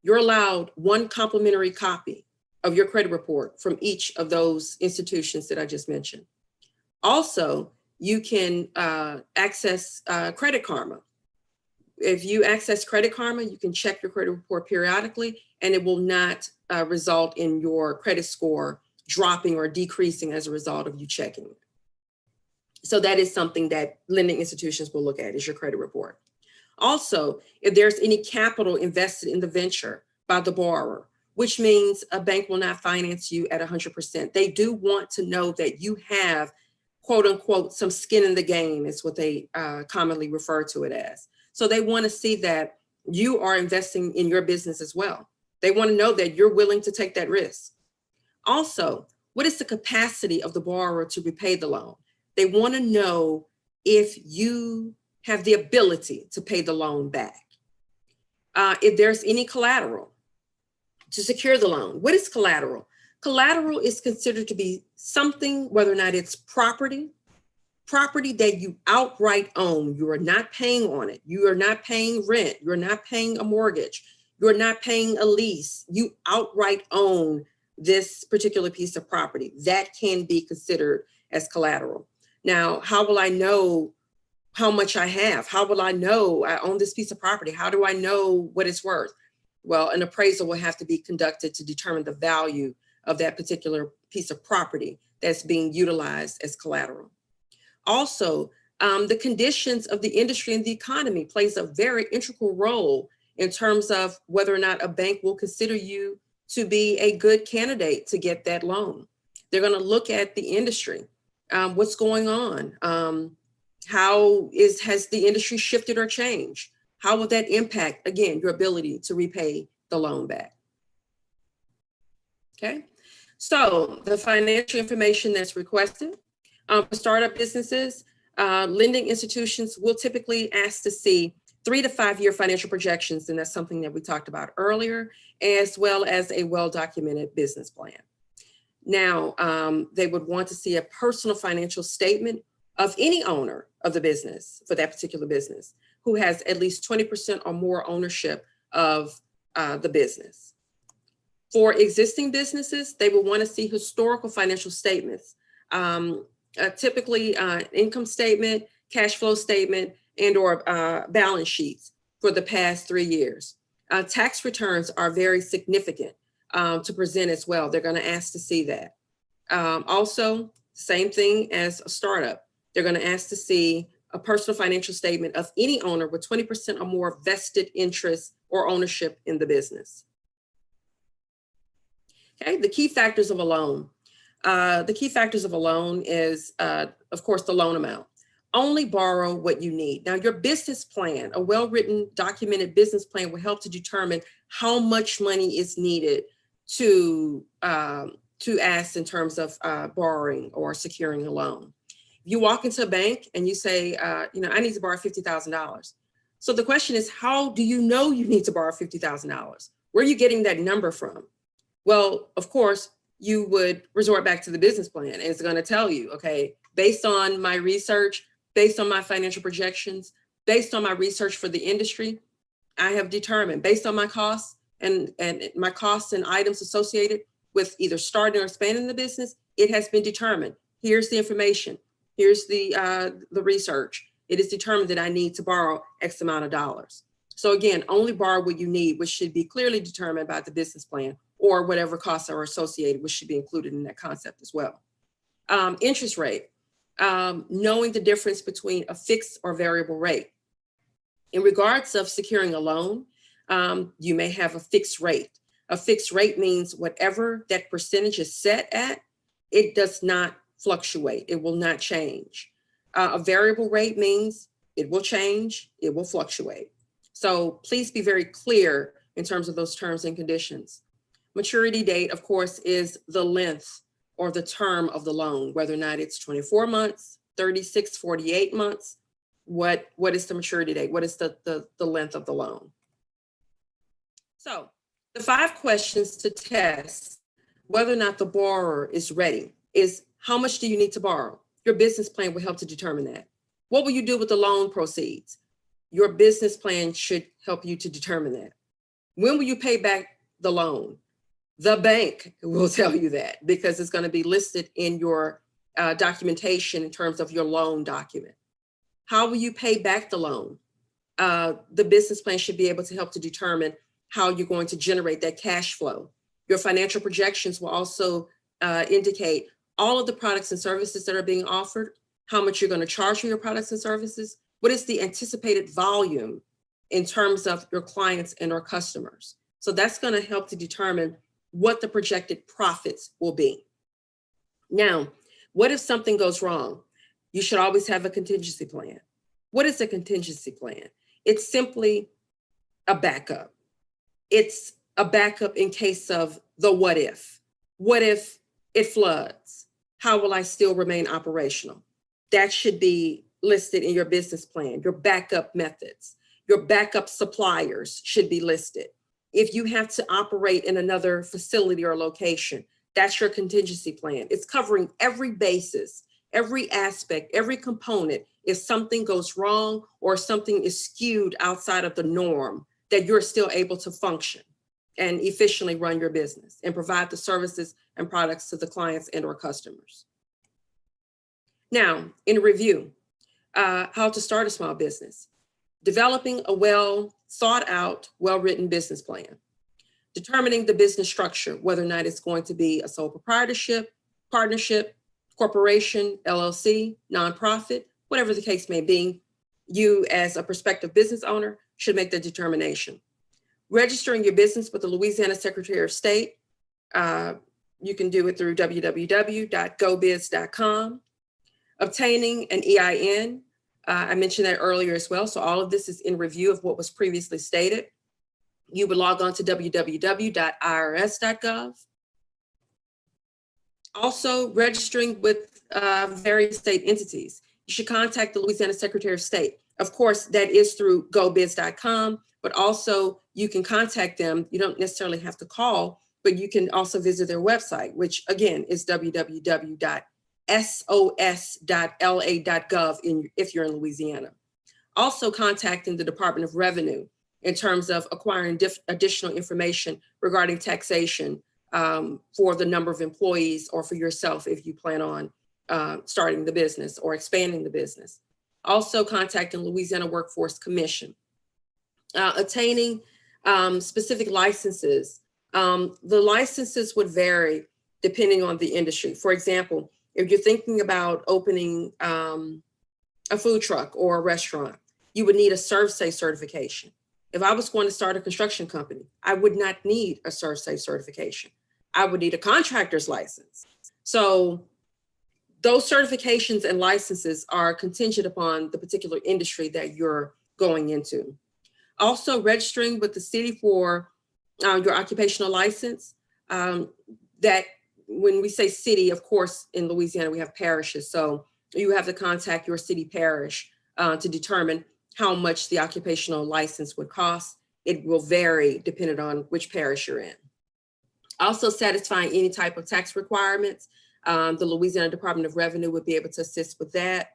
You're allowed 1 complimentary copy of your credit report from each of those institutions that I just mentioned. Also, you can access Credit Karma. If you access Credit Karma, you can check your credit report periodically, and it will not result in your credit score dropping or decreasing as a result of you checking it. So that is something that lending institutions will look at, is your credit report. Also, if there's any capital invested in the venture by the borrower, which means a bank will not finance you at 100%. They do want to know that you have, quote unquote, some skin in the game, is what they commonly refer to it as. So they want to see that you are investing in your business as well. They want to know that you're willing to take that risk. Also, what is the capacity of the borrower to repay the loan? They want to know if you have the ability to pay the loan back. If there's any collateral to secure the loan. What is collateral? Collateral is considered to be something, whether or not it's property that you outright own. You are not paying on it. You are not paying rent. You're not paying a mortgage. You're not paying a lease. You outright own this particular piece of property. That can be considered as collateral. Now, how will I know how much I have? How will I know I own this piece of property? How do I know what it's worth? Well, an appraisal will have to be conducted to determine the value of that particular piece of property that's being utilized as collateral. Also, the conditions of the industry and the economy plays a very integral role in terms of whether or not a bank will consider you to be a good candidate to get that loan. They're going to look at the industry, what's going on, has the industry shifted or changed? How will that impact, again, your ability to repay the loan back? Okay, so the financial information that's requested for startup businesses, lending institutions will typically ask to see 3 to 5 year financial projections, and that's something that we talked about earlier, as well as a well-documented business plan. Now, they would want to see a personal financial statement of any owner of the business for that particular business who has at least 20% or more ownership of the business. For existing businesses, they will want to see historical financial statements, typically income statement, cash flow statement, and or balance sheets for the past 3 years. Tax returns are very significant to present as well. They're going to ask to see that. Also, same thing as a startup. They're going to ask to see a personal financial statement of any owner with 20% or more vested interest or ownership in the business. Okay, the key factors of a loan. The key factors of a loan is, of course, the loan amount. Only borrow what you need. Now, your business plan, a well-written, documented business plan will help to determine how much money is needed to ask in terms of borrowing or securing a loan. If you walk into a bank and you say, I need to borrow $50,000. So the question is, how do you know you need to borrow $50,000? Where are you getting that number from? Well, of course, you would resort back to the business plan. And it's going to tell you, okay, based on my research, based on my financial projections, based on my research for the industry, I have determined, based on my costs and my costs and items associated with either starting or expanding the business, it has been determined. Here's the information. Here's the research. It is determined that I need to borrow X amount of dollars. So again, only borrow what you need, which should be clearly determined by the business plan, or whatever costs are associated, which should be included in that concept as well. Interest rate, knowing the difference between a fixed or variable rate. In regards of securing a loan, you may have a fixed rate. A fixed rate means whatever that percentage is set at, it does not fluctuate. It will not change. A variable rate means it will change, it will fluctuate. So please be very clear in terms of those terms and conditions. Maturity date, of course, is the length or the term of the loan, whether or not it's 24 months, 36, 48 months. What is the maturity date? What is the length of the loan? So the 5 questions to test whether or not the borrower is ready is, how much do you need to borrow? Your business plan will help to determine that. What will you do with the loan proceeds? Your business plan should help you to determine that. When will you pay back the loan? The bank will tell you that, because it's going to be listed in your documentation in terms of your loan document. How will you pay back the loan? The business plan should be able to help to determine how you're going to generate that cash flow. Your financial projections will also indicate all of the products and services that are being offered, how much you're going to charge for your products and services, what is the anticipated volume in terms of your clients and our customers. So that's going to help to determine what the projected profits will be. Now, what if something goes wrong? You should always have a contingency plan. What is a contingency plan? It's simply a backup. It's a backup in case of the what if. What if it floods? How will I still remain operational? That should be listed in your business plan. Your backup methods, your backup suppliers should be listed. If you have to operate in another facility or location, that's your contingency plan. It's covering every basis, every aspect, every component. If something goes wrong or something is skewed outside of the norm, that you're still able to function and efficiently run your business and provide the services and products to the clients and or customers. Now, in review, how to start a small business. Developing a well thought out, well-written business plan. Determining the business structure, whether or not it's going to be a sole proprietorship, partnership, corporation, LLC, nonprofit, whatever the case may be. You as a prospective business owner should make the determination. Registering your business with the Louisiana Secretary of State. You can do it through www.gobiz.com. Obtaining an EIN. I mentioned that earlier as well. So all of this is in review of what was previously stated. You would log on to www.irs.gov. Also registering with various state entities. You should contact the Louisiana Secretary of State. Of course, that is through gobiz.com, but also you can contact them. You don't necessarily have to call, but you can also visit their website, which again is www.sos.la.gov if you're in Louisiana. Also contacting the Department of Revenue in terms of acquiring additional information regarding taxation for the number of employees or for yourself if you plan on starting the business or expanding the business. Also contacting Louisiana Workforce Commission. Attaining specific licenses. The licenses would vary depending on the industry. For example, if you're thinking about opening a food truck or a restaurant, you would need a ServSafe certification. If I was going to start a construction company, I would not need a ServSafe certification. I would need a contractor's license. So those certifications and licenses are contingent upon the particular industry that you're going into. Also, registering with the city for your occupational license. That when we say city, of course, in Louisiana, we have parishes. So you have to contact your city parish to determine how much the occupational license would cost. It will vary depending on which parish you're in. Also, satisfying any type of tax requirements. The Louisiana Department of Revenue would be able to assist with that.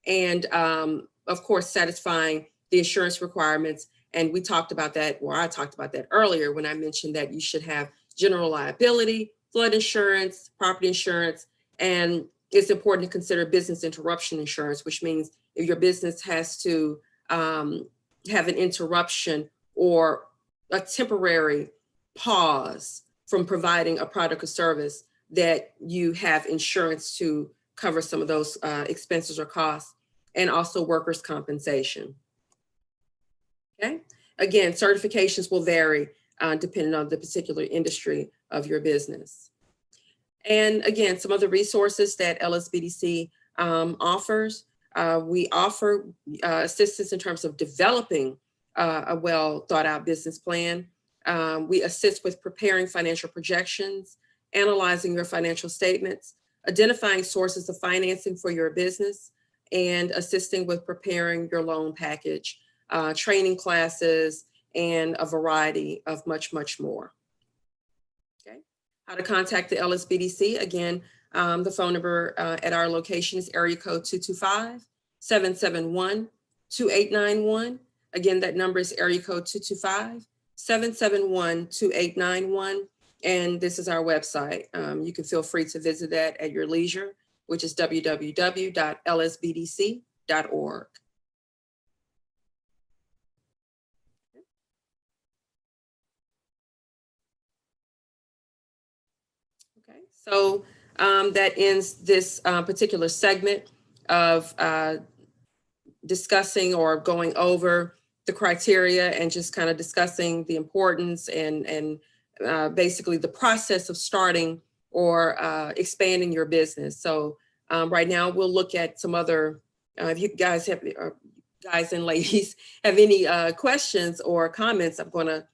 And of course, satisfying the insurance requirements. And we talked about that, or I talked about that earlier when I mentioned that you should have general liability, flood insurance, property insurance, and it's important to consider business interruption insurance, which means if your business has to have an interruption or a temporary pause from providing a product or service, that you have insurance to cover some of those expenses or costs, and also workers' compensation. Okay, again, certifications will vary depending on the particular industry of your business. And again, some other resources that LSBDC offers. We offer assistance in terms of developing a well thought out business plan. We assist with preparing financial projections, analyzing your financial statements, identifying sources of financing for your business, and assisting with preparing your loan package, training classes, and a variety of much more. Okay, how to contact the LSBDC. Again, the phone number at our location is area code 225-771-2891. Again, that number is area code 225-771-2891. And this is our website. You can feel free to visit that at your leisure, which is www.lsbdc.org. Okay, so that ends this particular segment of discussing or going over the criteria and just kind of discussing the importance and basically the process of starting or expanding your business. So right now we'll look at some other, if you guys have, guys and ladies have any questions or comments, I'm gonna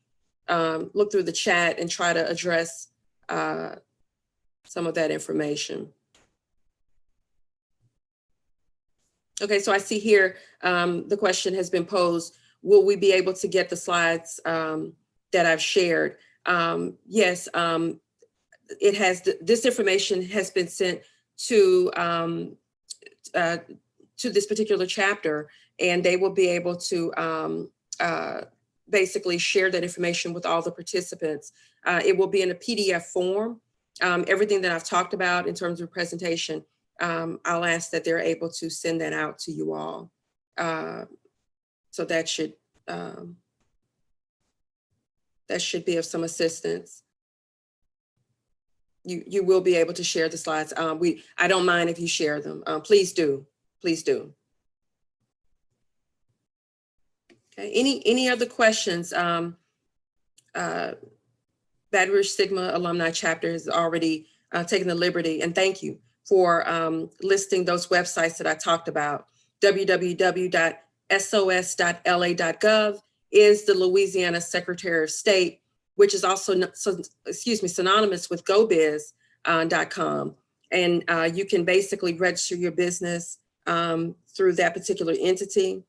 look through the chat and try to address some of that information. Okay, so I see here the question has been posed, will we be able to get the slides that I've shared? Yes, it has, this information has been sent to this particular chapter, and they will be able to basically share that information with all the participants. It will be in a PDF form. Everything that I've talked about in terms of presentation, I'll ask that they're able to send that out to you all. So that should be of some assistance. You will be able to share the slides. I don't mind if you share them. Please do, please do. Okay, any other questions? Baton Rouge Sigma Alumni Chapter has already taken the liberty, and thank you for listing those websites that I talked about. www.sos.la.gov is the Louisiana Secretary of State, which is also, synonymous with GoBiz.com. And you can basically register your business through that particular entity.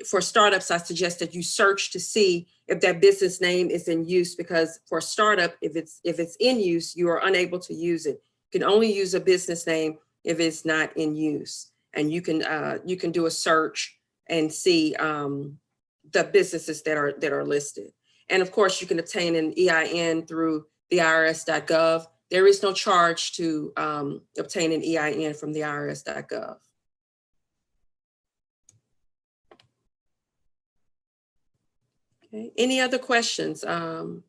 For startups, I suggest that you search to see if that business name is in use, because for a startup, if it's in use, you are unable to use it. You can only use a business name if it's not in use. And you can do a search and see the businesses that are listed. And of course, you can obtain an EIN through the IRS.gov. There is no charge to obtain an EIN from the IRS.gov. Okay. Any other questions? Don't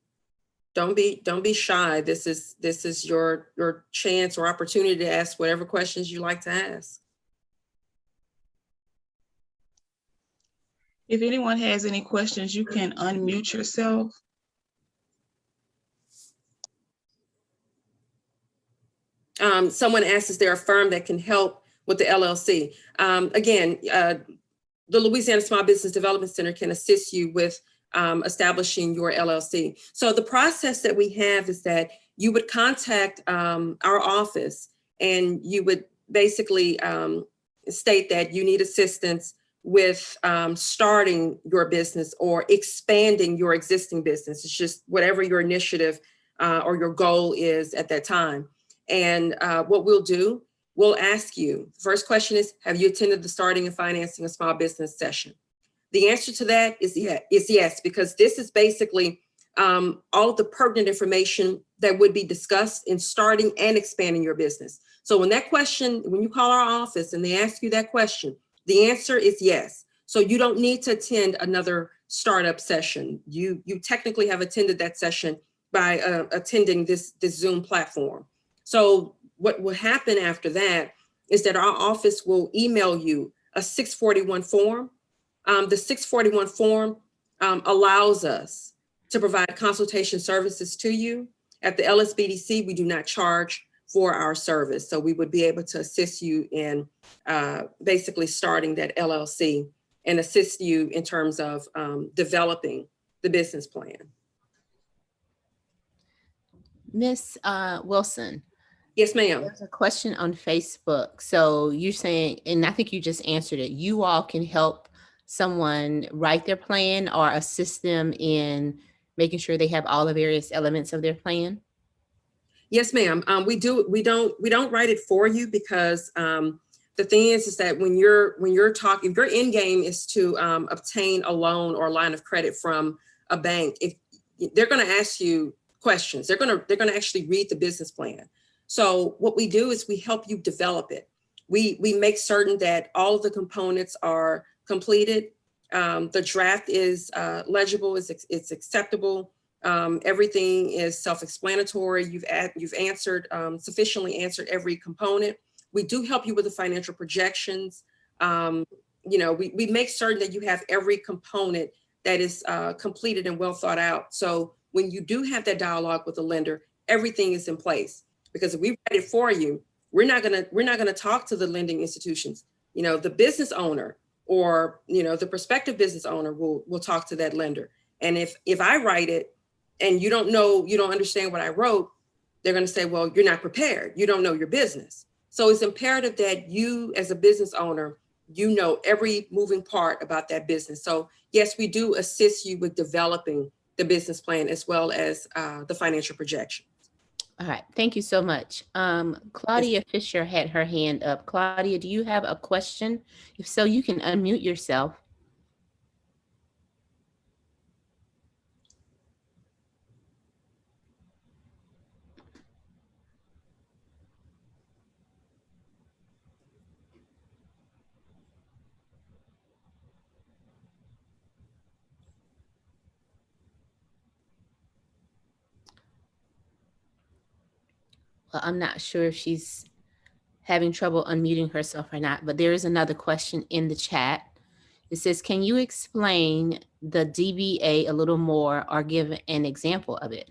be shy. This is your chance or opportunity to ask whatever questions you like to ask. If anyone has any questions, you can unmute yourself. Someone asked, is there a firm that can help with the LLC? Again, the Louisiana Small Business Development Center can assist you with establishing your LLC. So the process that we have is that you would contact our office, and you would basically state that you need assistance with starting your business or expanding your existing business. It's just whatever your initiative or your goal is at that time. And what we'll do, we'll ask you, the first question is, have you attended the Starting and Financing a Small Business session? The answer to that is yes, because this is basically all of the pertinent information that would be discussed in starting and expanding your business. So when you call our office and they ask you that question, the answer is yes. So you don't need to attend another startup session. You technically have attended that session by attending this Zoom platform. So what will happen after that is that our office will email you a 641 form. The 641 form allows us to provide consultation services to you. At the LSBDC, we do not charge for our service. So we would be able to assist you in basically starting that LLC and assist you in terms of developing the business plan. Ms. Wilson. Yes, ma'am. There's a question on Facebook. So you're saying, and I think you just answered it, you all can help someone write their plan or assist them in making sure they have all the various elements of their plan? Yes, ma'am. We don't write it for you, because the thing is that when you're talking, if your end game is to obtain a loan or a line of credit from a bank, if they're going to ask you questions, they're going to actually read the business plan. So what we do is we help you develop it. We make certain that all of the components are completed. The draft is legible, it's acceptable. Everything is self-explanatory. You've sufficiently answered every component. We do help you with the financial projections. We make certain that you have every component that is completed and well thought out. So when you do have that dialogue with the lender, everything is in place. Because if we write it for you, we're not gonna talk to the lending institutions. The business owner or the prospective business owner will talk to that lender. And if I write it and you don't understand what I wrote, they're going to say, well, you're not prepared. You don't know your business. So it's imperative that you, as a business owner, every moving part about that business. So yes, we do assist you with developing the business plan as well as the financial projection. All right. Thank you so much. Claudia Fisher had her hand up. Claudia, do you have a question? If so, you can unmute yourself. Well, I'm not sure if she's having trouble unmuting herself or not, but there is another question in the chat. It says, can you explain the DBA a little more or give an example of it?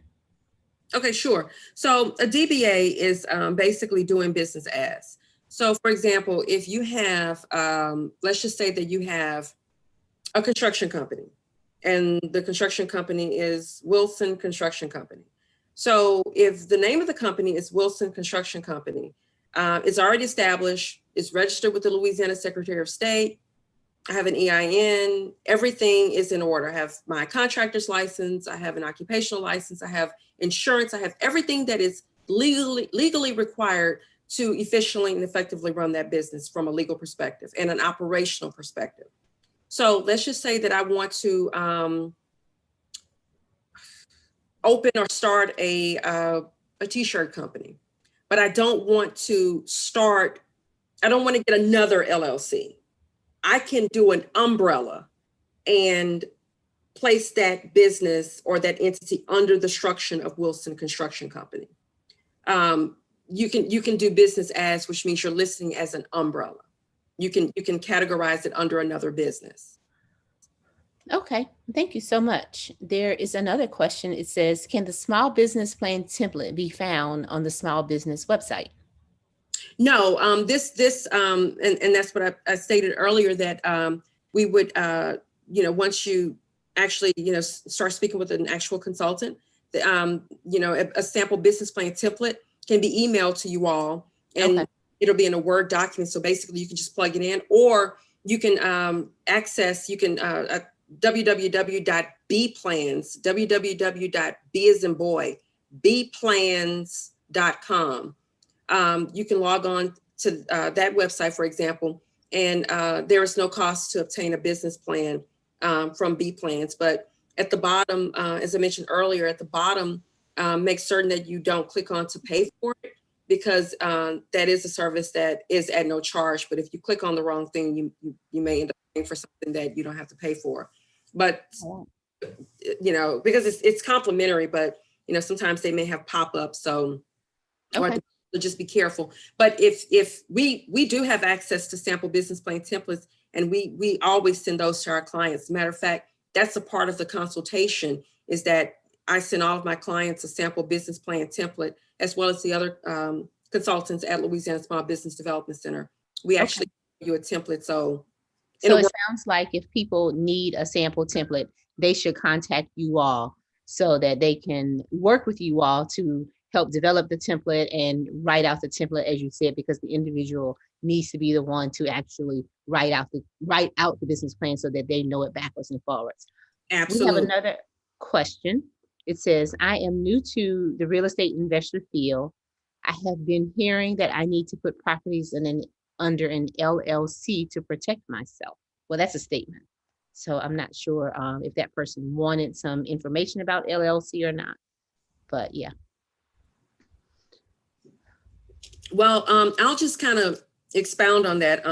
Okay, sure. So a DBA is basically doing business as. So for example, if you have, let's just say that you have a construction company, and the construction company is Wilson Construction Company. So if the name of the company is Wilson Construction Company, it's already established, it's registered with the Louisiana Secretary of State, I have an EIN, everything is in order. I have my contractor's license, I have an occupational license, I have insurance, I have everything that is legally required to efficiently and effectively run that business from a legal perspective and an operational perspective. So let's just say that I want to open or start a t-shirt company, but I don't want to get another LLC. I can do an umbrella and place that business or that entity under the structure of Wilson Construction Company. You can do business as, which means you're listing as an umbrella. You can categorize it under another business. Okay, thank you so much. There is another question. It says, can the small business plan template be found on the small business website? No, and that's what I stated earlier, that we would, once you actually, start speaking with an actual consultant, a sample business plan template can be emailed to you all, and Okay. it'll be in a Word document. So basically you can just plug it in, or you can access, www.bplans, www.b as in boy, bplans.com. You can log on to that website, for example, and there is no cost to obtain a business plan from B Plans. But at the bottom, as I mentioned earlier, at the bottom, make certain that you don't click on to pay for it, because that is a service that is at no charge. But if you click on the wrong thing, you may end up paying for something that you don't have to pay for. But because it's complimentary, but sometimes they may have pop-ups, so Okay. so just be careful. But if we do have access to sample business plan templates, and we always send those to our clients. Matter of fact, that's a part of the consultation, is that I send all of my clients a sample business plan template, as well as the other consultants at Louisiana Small Business Development Center. We actually give you a template. So it sounds like if people need a sample template, they should contact you all so that they can work with you all to help develop the template and write out the template, as you said, because the individual needs to be the one to actually write out the business plan so that they know it backwards and forwards. Absolutely. We have another question. It says, I am new to the real estate investor field. I have been hearing that I need to put properties under an LLC to protect myself. Well, that's a statement. So I'm not sure if that person wanted some information about LLC or not, but yeah. Well, I'll just kind of expound on that,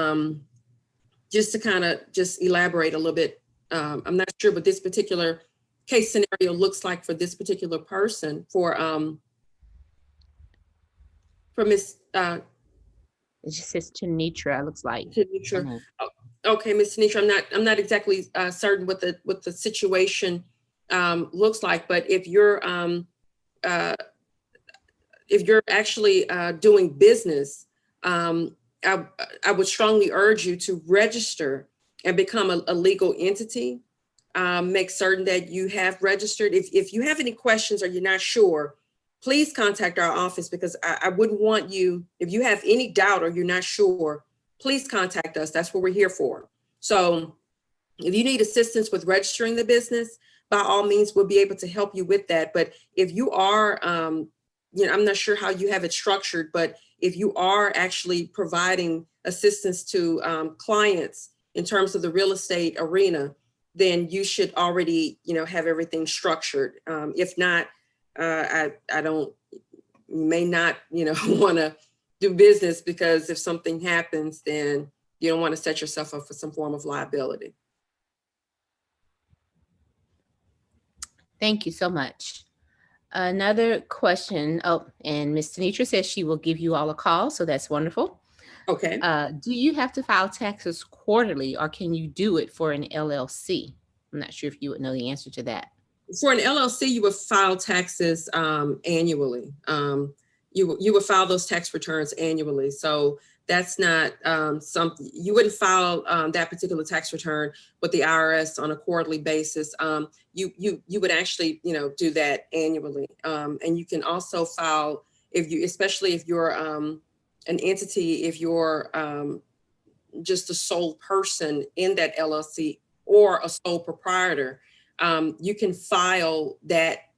just to kind of just elaborate a little bit. I'm not sure what this particular case scenario looks like for this particular person. For Miss it just says Tanitra, it looks like. Tanitra. Okay, Miss Tanitra, I'm not exactly certain what the situation looks like, but if you're actually doing business, I would strongly urge you to register and become a legal entity. Make certain that you have registered. If you have any questions or you're not sure, please contact our office, because I wouldn't want you, if you have any doubt or you're not sure, please contact us. That's what we're here for. So if you need assistance with registering the business, by all means, we'll be able to help you with that. But if you are, I'm not sure how you have it structured, but if you are actually providing assistance to clients in terms of the real estate arena, then you should already, have everything structured. If not, you may not, want to do business, because if something happens, then you don't want to set yourself up for some form of liability. Thank you so much. Another question. Oh, and Ms. Tanitra says she will give you all a call, so that's wonderful. Okay. Do you have to file taxes quarterly, or can you do it for an LLC? I'm not sure if you would know the answer to that. For an LLC, you would file taxes annually. You would file those tax returns annually. So that's not something, you wouldn't file that particular tax return with the IRS on a quarterly basis. You would actually, do that annually. And you can also file, especially if you're an entity, if you're just a sole person in that LLC or a sole proprietor, you can file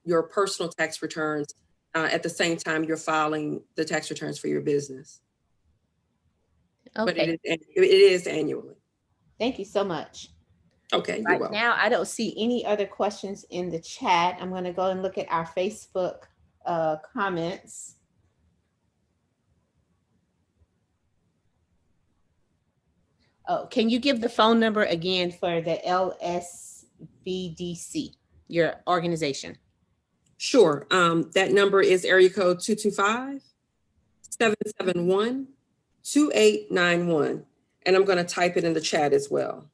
your personal tax returns at the same time you're filing the tax returns for your business. Okay. But it is annually. Thank you so much. Okay, you're Right welcome. now, I don't see any other questions in the chat. I'm going to go and look at our Facebook comments. Oh, can you give the phone number again for the LSBDC, your organization? Sure. That number is area code 225-771-2891. And I'm going to type it in the chat as well.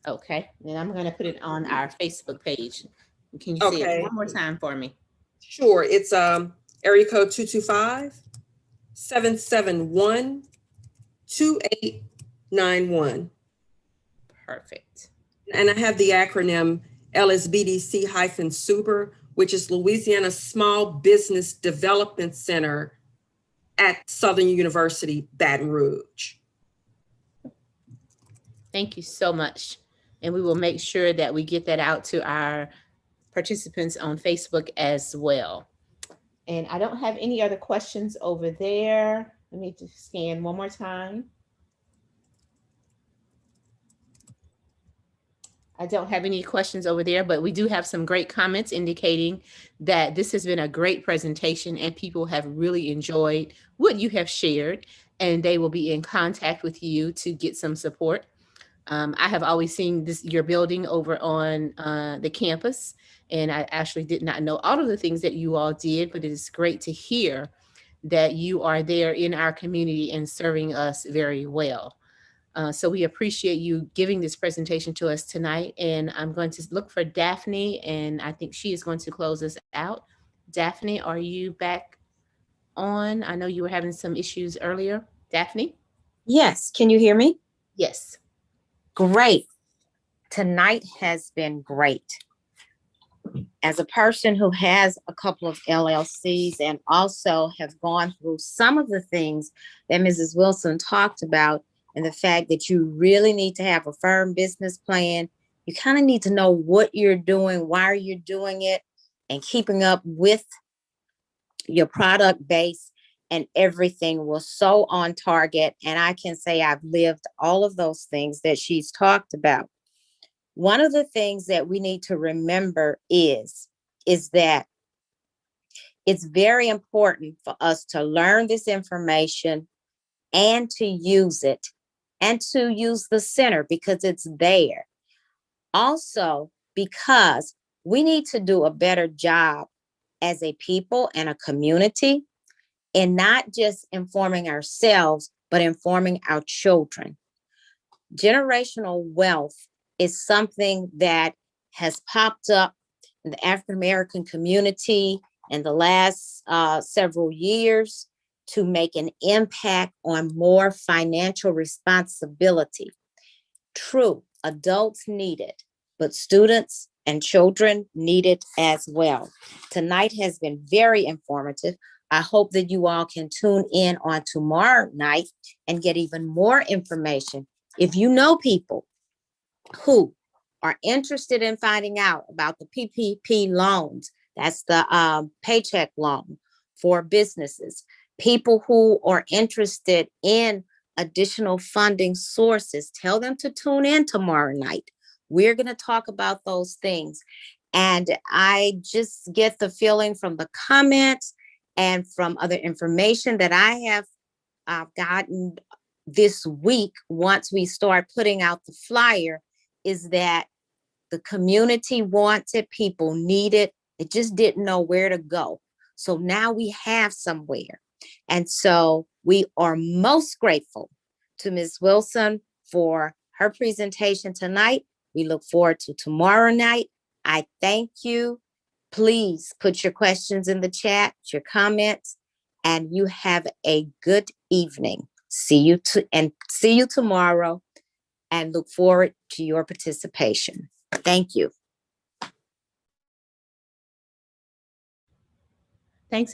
Okay. And I'm going to put it on our Facebook page. Can you say it one more time for me? Sure. It's area code 225-771-2891. 2891. Perfect. And I have the acronym LSBDC-SUBER, which is Louisiana Small Business Development Center at Southern University, Baton Rouge. Thank you so much. And we will make sure that we get that out to our participants on Facebook as well. And I don't have any other questions over there. Let me just scan one more time. I don't have any questions over there, but we do have some great comments indicating that this has been a great presentation and people have really enjoyed what you have shared, and they will be in contact with you to get some support. I have always seen your building over on the campus, and I actually did not know all of the things that you all did, but it is great to hear that you are there in our community and serving us very well. So we appreciate you giving this presentation to us tonight. And I'm going to look for Daphne, and I think she is going to close us out. Daphne, are you back on? I know you were having some issues earlier. Daphne? Yes, can you hear me? Yes. Great. Tonight has been great. As a person who has a couple of LLCs and also have gone through some of the things that Mrs. Wilson talked about, and the fact that you really need to have a firm business plan, you kind of need to know what you're doing, why you're doing it, and keeping up with your product base, and everything was so on target. And I can say I've lived all of those things that she's talked about. One of the things that we need to remember is that it's very important for us to learn this information and to use it, and to use the center because it's there. Also, because we need to do a better job as a people and a community in not just informing ourselves, but informing our children. Generational wealth is something that has popped up in the African American community in the last several years to make an impact on more financial responsibility. True, adults need it, but students and children need it as well. Tonight has been very informative. I hope that you all can tune in on tomorrow night and get even more information. If you know people who are interested in finding out about the PPP loans, that's the paycheck loan for businesses, people who are interested in additional funding sources, tell them to tune in tomorrow night. We're going to talk about those things. And I just get the feeling from the comments and from other information that I have gotten this week, once we start putting out the flyer, is that the community wants it, people need it, they just didn't know where to go. So now we have somewhere. And so we are most grateful to Ms. Wilson for her presentation tonight. We look forward to tomorrow night. I thank you. Please put your questions in the chat, your comments, and you have a good evening. See you tomorrow, and look forward to your participation. Thank you. Thanks, everyone.